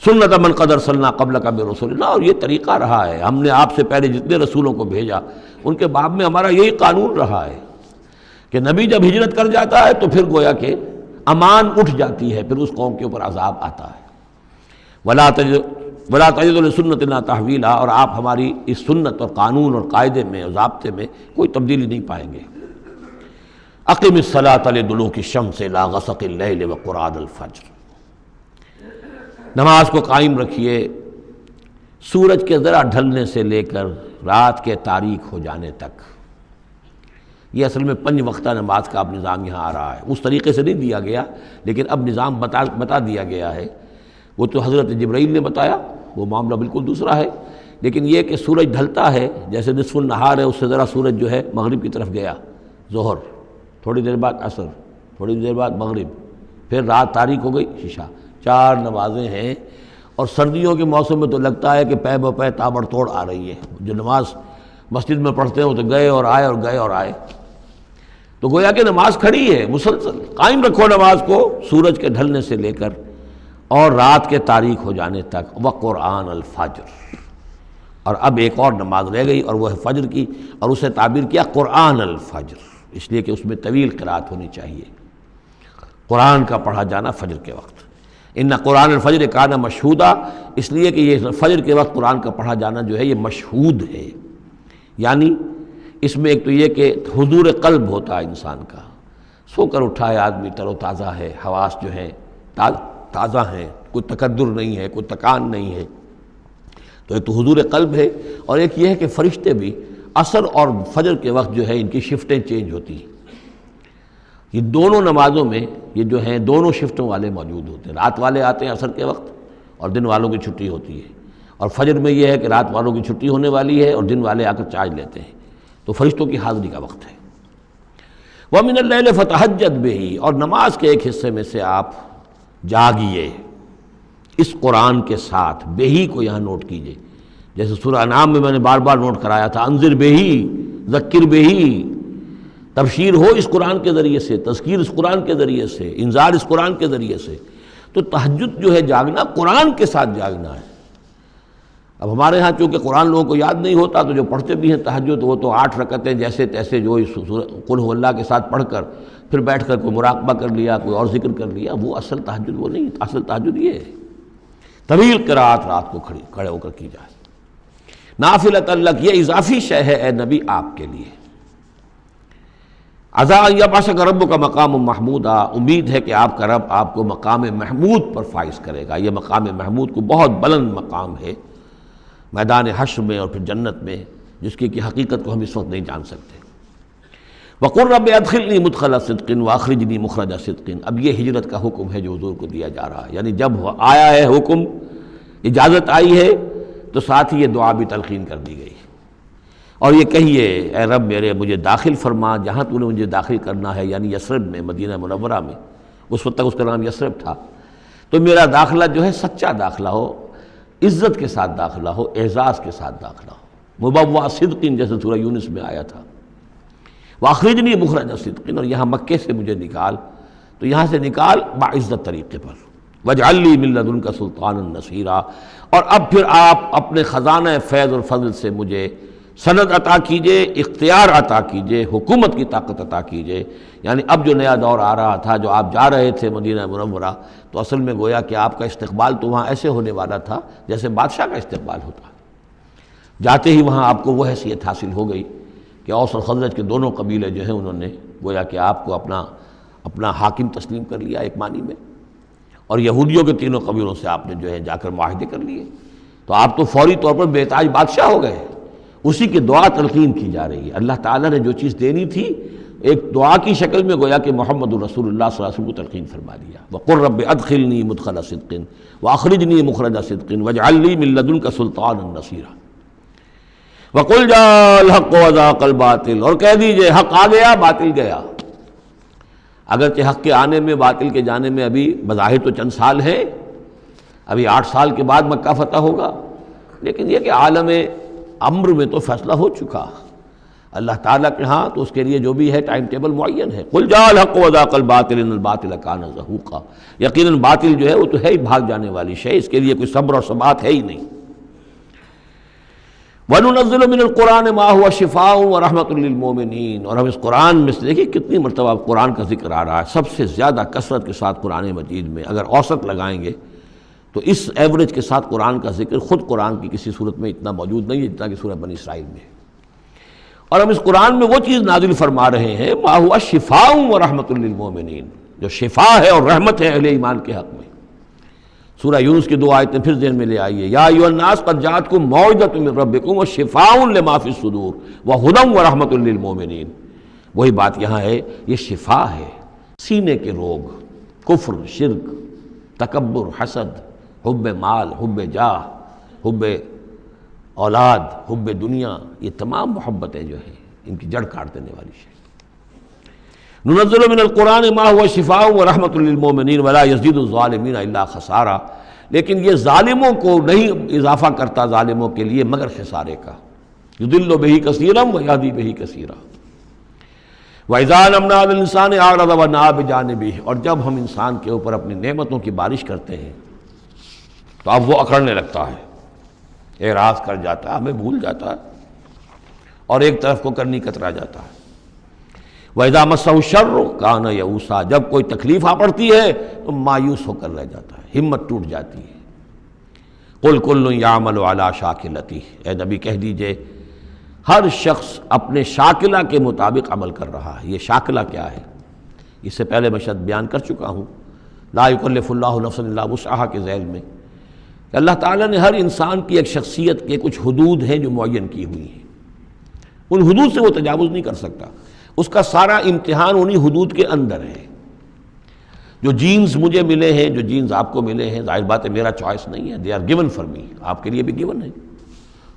سنت من قد ارسلنا قبلک من رسلنا، اور یہ طریقہ رہا ہے، ہم نے آپ سے پہلے جتنے رسولوں کو بھیجا ان کے باب میں ہمارا یہی قانون رہا ہے کہ نبی جب ہجرت کر جاتا ہے تو پھر گویا کہ امان اٹھ جاتی ہے، پھر اس قوم کے اوپر عذاب آتا ہے۔ ولا تجد لسنتنا تحویلا، اور آپ ہماری اس سنت اور قانون اور قاعدے میں اور ضابطے میں کوئی تبدیلی نہیں پائیں گے۔ اقم الصلاۃ لدلوک الشمس الی غسق اللیل وقرآن الفجر، نماز کو قائم رکھیے سورج کے ذرا ڈھلنے سے لے کر رات کے تاریک ہو جانے تک۔ یہ اصل میں 5 وقتہ نماز کا اب نظام یہاں آ رہا ہے، اس طریقے سے نہیں دیا گیا لیکن اب نظام بتا دیا گیا ہے۔ وہ تو حضرت جبرائیل نے بتایا، وہ معاملہ بالکل دوسرا ہے، لیکن یہ کہ سورج ڈھلتا ہے، جیسے نصف النہار ہے، اس سے ذرا سورج جو ہے مغرب کی طرف گیا، ظہر، تھوڑی دیر بعد عصر، تھوڑی دیر بعد مغرب، پھر رات تاریک ہو گئی عشاء، 4 نمازیں ہیں۔ اور سردیوں کے موسم میں تو لگتا ہے کہ پے بپے تابڑ توڑ آ رہی ہے، جو نماز مسجد میں پڑھتے ہیں وہ تو گئے اور آئے اور گئے اور آئے، تو گویا کہ نماز کھڑی ہے مسلسل۔ قائم رکھو نماز کو سورج کے ڈھلنے سے لے کر اور رات کے تاریک ہو جانے تک، وقرآن الفجر۔ اور اب ایک اور نماز رہ گئی اور وہ ہے فجر کی، اور اسے تعبیر کیا قرآن الفجر، اس لیے کہ اس میں طویل قرات ہونی چاہیے، قرآن کا پڑھا جانا فجر کے وقت۔ ان قرآن الفجر کان مشہودا، اس لیے کہ یہ فجر کے وقت قرآن کا پڑھا جانا جو ہے یہ مشہود ہے، یعنی اس میں ایک تو یہ کہ حضور قلب ہوتا ہے انسان کا، سو کر اٹھا ہے آدمی، تر و تازہ ہے، حواس جو ہیں تازہ ہیں، کوئی تکدر نہیں ہے، کوئی تکان نہیں ہے، تو ایک تو حضور قلب ہے، اور ایک یہ ہے کہ فرشتے بھی عصر اور فجر کے وقت جو ہے ان کی شفٹیں چینج ہوتی ہیں۔ یہ دونوں نمازوں میں یہ جو ہیں دونوں شفٹوں والے موجود ہوتے ہیں، رات والے آتے ہیں عصر کے وقت اور دن والوں کی چھٹی ہوتی ہے، اور فجر میں یہ ہے کہ رات والوں کی چھٹی ہونے والی ہے اور دن والے آ کر چارج لیتے ہیں، تو فرشتوں کی حاضری کا وقت ہے۔ وَمِنَ اللَّيْلِ فَتَہَجَّدْ بِهِ، اور نماز کے ایک حصے میں سے آپ جاگیے اس قرآن کے ساتھ، بہی کو یہاں نوٹ کیجئے، جیسے سورہ انعام میں میں نے بار بار نوٹ کرایا تھا، انذر بہی ذکر بہی، تبشیر ہو اس قرآن کے ذریعے سے، تذکیر اس قرآن کے ذریعے سے، انذار اس قرآن کے ذریعے سے۔ تو تہجد جو ہے جاگنا قرآن کے ساتھ جاگنا ہے۔ اب ہمارے ہاں چونکہ قرآن لوگوں کو یاد نہیں ہوتا تو جو پڑھتے بھی ہیں تہجد وہ تو 8 رکعتیں جیسے تیسے جو قل هو اللہ کے ساتھ پڑھ کر پھر بیٹھ کر کوئی مراقبہ کر لیا، کوئی اور ذکر کر لیا، وہ اصل تہجد وہ نہیں، اصل تہجد یہ ہے طویل قرات رات کو کھڑے ہو کر کی جائے۔ نافلۃ لک، یہ اضافی شے ہے اے نبی آپ کے لیے۔ عسیٰ ان یبعثک ربک مقام محمودا، امید ہے کہ آپ کا رب آپ کو مقام محمود پر فائز کرے گا۔ یہ مقام محمود کو بہت بلند مقام ہے میدان حشر میں اور پھر جنت میں، جس کی حقیقت کو ہم اس وقت نہیں جان سکتے۔ وَقُلْ رَبِّ أَدْخِلْنِي مُدْخَلَ صِدْقٍ وَأَخْرِجْنِي مُخْرَجَ صِدْقٍ، اب یہ ہجرت کا حکم ہے جو حضور کو دیا جا رہا ہے، یعنی جب آیا ہے حکم، اجازت آئی ہے تو ساتھ ہی یہ دعا بھی تلقین کر دی گئی، اور یہ کہیے اے رب میرے مجھے داخل فرما جہاں تو نے مجھے داخل کرنا ہے، یعنی یثرب میں، مدینہ منورہ میں، اس وقت تک اس کا نام یثرب تھا، تو میرا داخلہ جو ہے سچا داخلہ ہو، عزت کے ساتھ داخلہ ہو، اعزاز کے ساتھ داخلہ ہو، مبوع صدق جیسے سورہ یونس میں آیا تھا، وَأَخْرِجْنِي مُخْرَجَ صِدْقٍ، اور یہاں مکے سے مجھے نکال، تو یہاں سے نکال باعزت طریقے پر، وَاجْعَلْ لِي مِن لَّدُنْكَ سُلْطَانًا نَصِيرًا، اور اب پھر آپ اپنے خزانہ فیض اور فضل سے مجھے سند عطا کیجئے، اختیار عطا کیجئے، حکومت کی طاقت عطا کیجئے۔ یعنی اب جو نیا دور آ رہا تھا، جو آپ جا رہے تھے مدینہ منورہ، تو اصل میں گویا کہ آپ کا استقبال تو وہاں ایسے ہونے والا تھا جیسے بادشاہ کا استقبال ہوتا، جاتے ہی وہاں آپ کو وہ حیثیت حاصل ہو گئی کہ اوس اور خزرج کے دونوں قبیلے جو ہیں انہوں نے گویا کہ آپ کو اپنا حاکم تسلیم کر لیا ایک معنی میں، اور یہودیوں کے تینوں قبیلوں سے آپ نے جو ہے جا کر معاہدے کر لیے، تو آپ تو فوری طور پر بے تاج بادشاہ ہو گئے۔ اسی کی دعا تلقین کی جا رہی ہے، اللہ تعالیٰ نے جو چیز دینی تھی ایک دعا کی شکل میں گویا کہ محمد رسول اللہ صلی اللہ علیہ وسلم کو تلقین فرما دیا۔ وَقُلْ رَبِّ أَدْخِلْنِي مُدْخَلَ صِدْقٍ وَأَخْرِجْنِي مُخْرَجَ صِدْقٍ وَاجْعَلْ لِي مِن لَّدُنْكَ سُلْطَانًا نَصِيرًا۔ وَقُلْ جَاءَ الْحَقُّ وَزَهَقَ الْبَاطِلُ، اور کہہ دیجئے حق آ گیا باطل گیا۔ اگرچہ حق کے آنے میں باطل کے جانے میں ابھی بظاہر تو چند سال ہیں، ابھی 8 سال کے بعد مکہ فتح ہوگا، لیکن یہ کہ عالم امر میں تو فیصلہ ہو چکا اللہ تعالیٰ کے ہاں، تو اس کے لیے جو بھی ہے ٹائم ٹیبل معین ہے۔ قل جاء الحق وزهق الباطل ان الباطل کان زہوقا، یقیناً باطل جو ہے وہ تو ہے ہی بھاگ جانے والی شے، اس کے لیے کوئی صبر اور ثبات ہے ہی نہیں۔ وَنُنَزِّلُ مِنَ الْقُرْآنِ مَا هُوَ شِفَاءٌ وَرَحْمَةٌ لِّلْمُؤْمِنِينَ، اور ہم اس قرآن میں سے دیکھیے کتنی مرتبہ قرآن کا ذکر آ رہا ہے، سب سے زیادہ کثرت کے ساتھ قرآن مجید میں اگر اوسط لگائیں گے تو اس ایوریج کے ساتھ قرآن کا ذکر خود قرآن کی کسی صورت میں اتنا موجود نہیں ہے جتنا کہ سورہ بنی اسرائیل میں ہے۔ اور ہم اس قرآن میں وہ چیز نازل فرما رہے ہیں ما هو شفاء ورحمۃ للمؤمنین، جو شفا ہے اور رحمت ہے اہل ایمان کے حق میں۔ سورہ یونس کی 2 آیتیں پھر ذہن میں لے آئیے، یا ایھا الناس قد جاءتکم موعظۃ من ربکم وشفاء لما فی الصدور وہدی ورحمۃ للمؤمنین۔ وہی بات یہاں ہے، یہ شفا ہے، سینے کے روگ، کفر، شرک، تکبر، حسد، حب مال، حب جاہ، حب اولاد، حب دنیا، یہ تمام محبتیں جو ہیں ان کی جڑ کاٹ دینے والی شے۔ ننزل من القرآن ما هو شفاء ورحمۃ للمؤمنین ولا یزید الظالمین الا خسارا، لیکن یہ ظالموں کو نہیں اضافہ کرتا ظالموں کے لیے مگر خسارے کا۔ یضل بہ کثیرا ویہدی بہ کثیرا۔ وَإِذَا أَنْعَمْنَا عَلَى الْإِنسَانِ أَعْرَضَ وَنَأَىٰ بِجَانِبِهِ، اور جب ہم انسان کے اوپر اپنی نعمتوں کی بارش کرتے ہیں تو اب وہ اکڑنے لگتا ہے، اعراض کر جاتا ہے، ہمیں بھول جاتا ہے اور ایک طرف کو کرنی کترا جاتا ہے۔ وَإِذَا مَسَّهُ الشَّرُّ كَانَ يَئُوسًا، جب کوئی تکلیف آ پڑتی ہے تو مایوس ہو کر رہ جاتا ہے، ہمت ٹوٹ جاتی ہے۔ قُلْ كُلٌّ يَعْمَلُ عَلَىٰ شَاكِلَتِهِ، اے نبی کہہ دیجئے ہر شخص اپنے شاکلہ کے مطابق عمل کر رہا ہے۔ یہ شاکلہ کیا ہے؟ اس سے پہلے میں شاید بیان کر چکا ہوں، لا یکلف اللہ نفسا الا وسعہا کے ذیل میں، کہ اللہ تعالیٰ نے ہر انسان کی ایک شخصیت کے کچھ حدود ہیں جو معین کی ہوئی ہیں، ان حدود سے وہ تجاوز نہیں کر سکتا، اس کا سارا امتحان انہی حدود کے اندر ہے۔ جو جینز مجھے ملے ہیں، جو جینز آپ کو ملے ہیں، ظاہر بات ہے میرا چوائس نہیں ہے، they are given for me, آپ کے لیے بھی گیون ہے۔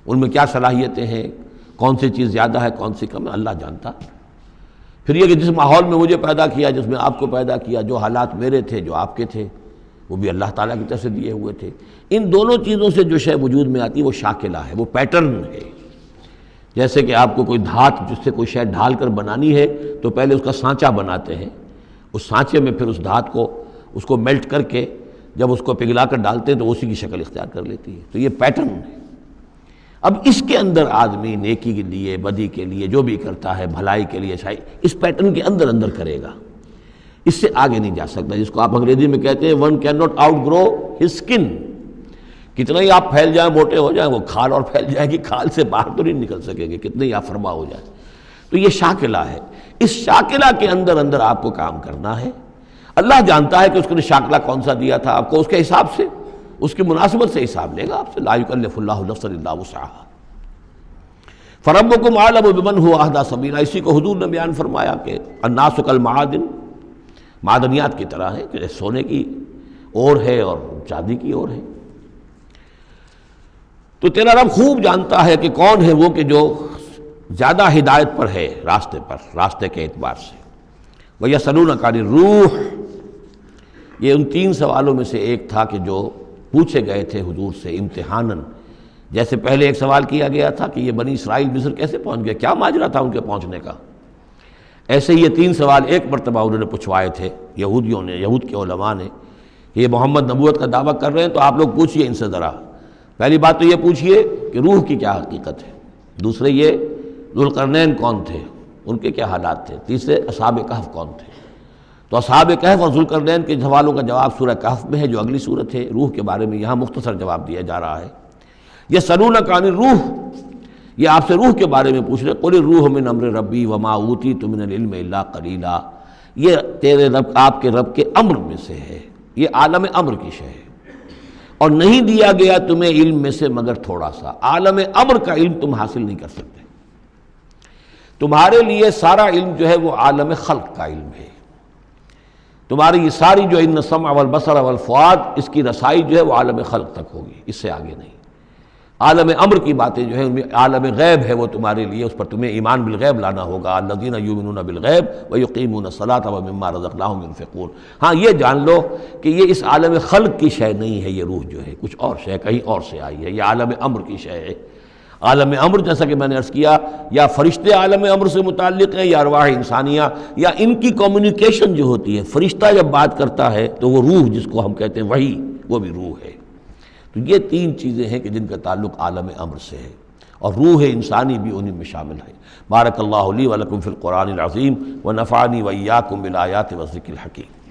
ان میں کیا صلاحیتیں ہیں، کون سی چیز زیادہ ہے کون سی کم ہے، اللہ جانتا۔ پھر یہ کہ جس ماحول میں مجھے پیدا کیا، جس میں آپ کو پیدا کیا، جو حالات میرے تھے جو آپ کے تھے وہ بھی اللہ تعالیٰ کی طرف سے دیے ہوئے تھے۔ ان دونوں چیزوں سے جو شے وجود میں آتی ہے وہ شاکلہ ہے، وہ پیٹرن ہے۔ جیسے کہ آپ کو کوئی دھات جس سے کوئی شے ڈھال کر بنانی ہے تو پہلے اس کا سانچہ بناتے ہیں، اس سانچے میں پھر اس دھات کو اس کو میلٹ کر کے جب اس کو پگھلا کر ڈالتے ہیں تو اسی کی شکل اختیار کر لیتی ہے۔ تو یہ پیٹرن ہے۔ اب اس کے اندر آدمی نیکی کے لیے، بدی کے لیے، جو بھی کرتا ہے، بھلائی کے لیے، اچھائی، اس پیٹرن کے اندر اندر کرے گا، اس سے آگے نہیں جا سکتا، جس کو آپ انگریزی میں کہتے ہیں one can not out grow his skin. کتنا ہی آپ پھیل جائیں، موٹے ہو جائیں، وہ کھال اور پھیل جائے گی، کھال سے باہر تو نہیں نکل سکیں گے، کتنے ہی آپ فرما ہو جائیں۔ تو یہ شاکلہ ہے، اس شاکلہ کے اندر اندر آپ کو کام کرنا ہے۔ اللہ جانتا ہے کہ اس نے شاکلہ کون سا دیا تھا آپ کو، اس کے حساب سے، اس کی مناسبت سے حساب لے گا آپ سے۔ لا یکلف اللہ نفسا الا وسعہا، فربکم اعلم بمن هو اہدی سبیلا۔ اسی کو حضور نے بیان فرمایا کہ الناس کالمعادن، معدنیات کی طرح ہے کہ سونے کی اور ہے اور چاندی کی اور ہے۔ تو تیرا رب خوب جانتا ہے کہ کون ہے وہ کہ جو زیادہ ہدایت پر ہے، راستے پر، راستے کے اعتبار سے۔ وَيَسْأَلُونَكَ عَنِ الرُّوحِ، یہ ان 3 سوالوں میں سے ایک تھا کہ جو پوچھے گئے تھے حضور سے امتحاناً۔ جیسے پہلے ایک سوال کیا گیا تھا کہ یہ بنی اسرائیل مصر کیسے پہنچ گئے، کیا ماجرا تھا ان کے پہنچنے کا، ایسے ہی یہ 3 سوال ایک مرتبہ انہوں نے پوچھوائے تھے یہودیوں نے، یہود کے علماء نے۔ یہ محمد نبوت کا دعویٰ کر رہے ہیں تو آپ لوگ پوچھئے ان سے ذرا، پہلی بات تو یہ پوچھئے کہ روح کی کیا حقیقت ہے، دوسرے یہ ذوالقرنین کون تھے، ان کے کیا حالات تھے، تیسرے اصحاب کہف کون تھے۔ تو اصحاب کہف اور ذوالقرنین کے سوالوں کا جواب سورہ کہف میں ہے جو اگلی سورت ہے۔ روح کے بارے میں یہاں مختصر جواب دیا جا رہا ہے۔ یسألونک عن الروح، یہ آپ سے روح کے بارے میں پوچھ رہے، قل الروح من امر ربی وما اوتیت من العلم الا قلیلا، یہ تیرے رب، آپ کے رب کے امر میں سے ہے، یہ عالم امر کی شے ہے، اور نہیں دیا گیا تمہیں علم میں سے مگر تھوڑا سا۔ عالم امر کا علم تم حاصل نہیں کر سکتے، تمہارے لیے سارا علم جو ہے وہ عالم خلق کا علم ہے۔ تمہاری یہ ساری جو ان السمع والبصر والفؤاد، اس کی رسائی جو ہے وہ عالم خلق تک ہوگی، اس سے آگے نہیں۔ عالم امر کی باتیں جو ہیں ان میں عالم غیب ہے، وہ تمہارے لیے، اس پر تمہیں ایمان بالغیب لانا ہوگا۔ الذین یؤمنون بالغیب ویقیمون الصلاۃ ومما رزقناہم ينفقون۔ ہاں یہ جان لو کہ یہ اس عالم خلق کی شے نہیں ہے، یہ روح جو ہے کچھ اور شے، کہیں اور سے آئی ہے، یہ عالم امر کی شے ہے۔ عالم امر جیسا کہ میں نے عرض کیا، یا فرشتے عالم امر سے متعلق ہیں، یا ارواح انسانیہ، یا ان کی کمیونیکیشن جو ہوتی ہے، فرشتہ جب بات کرتا ہے تو وہ روح جس کو ہم کہتے ہیں وحی، وہ بھی روح ہے۔ تو یہ 3 چیزیں ہیں کہ جن کا تعلق عالم امر سے ہے، اور روح انسانی بھی انہیں میں شامل ہے۔ بارک اللہ لی و لکم فی القرآن العظیم ونفعنی وإیاکم بالآیات والذکر الحکیم۔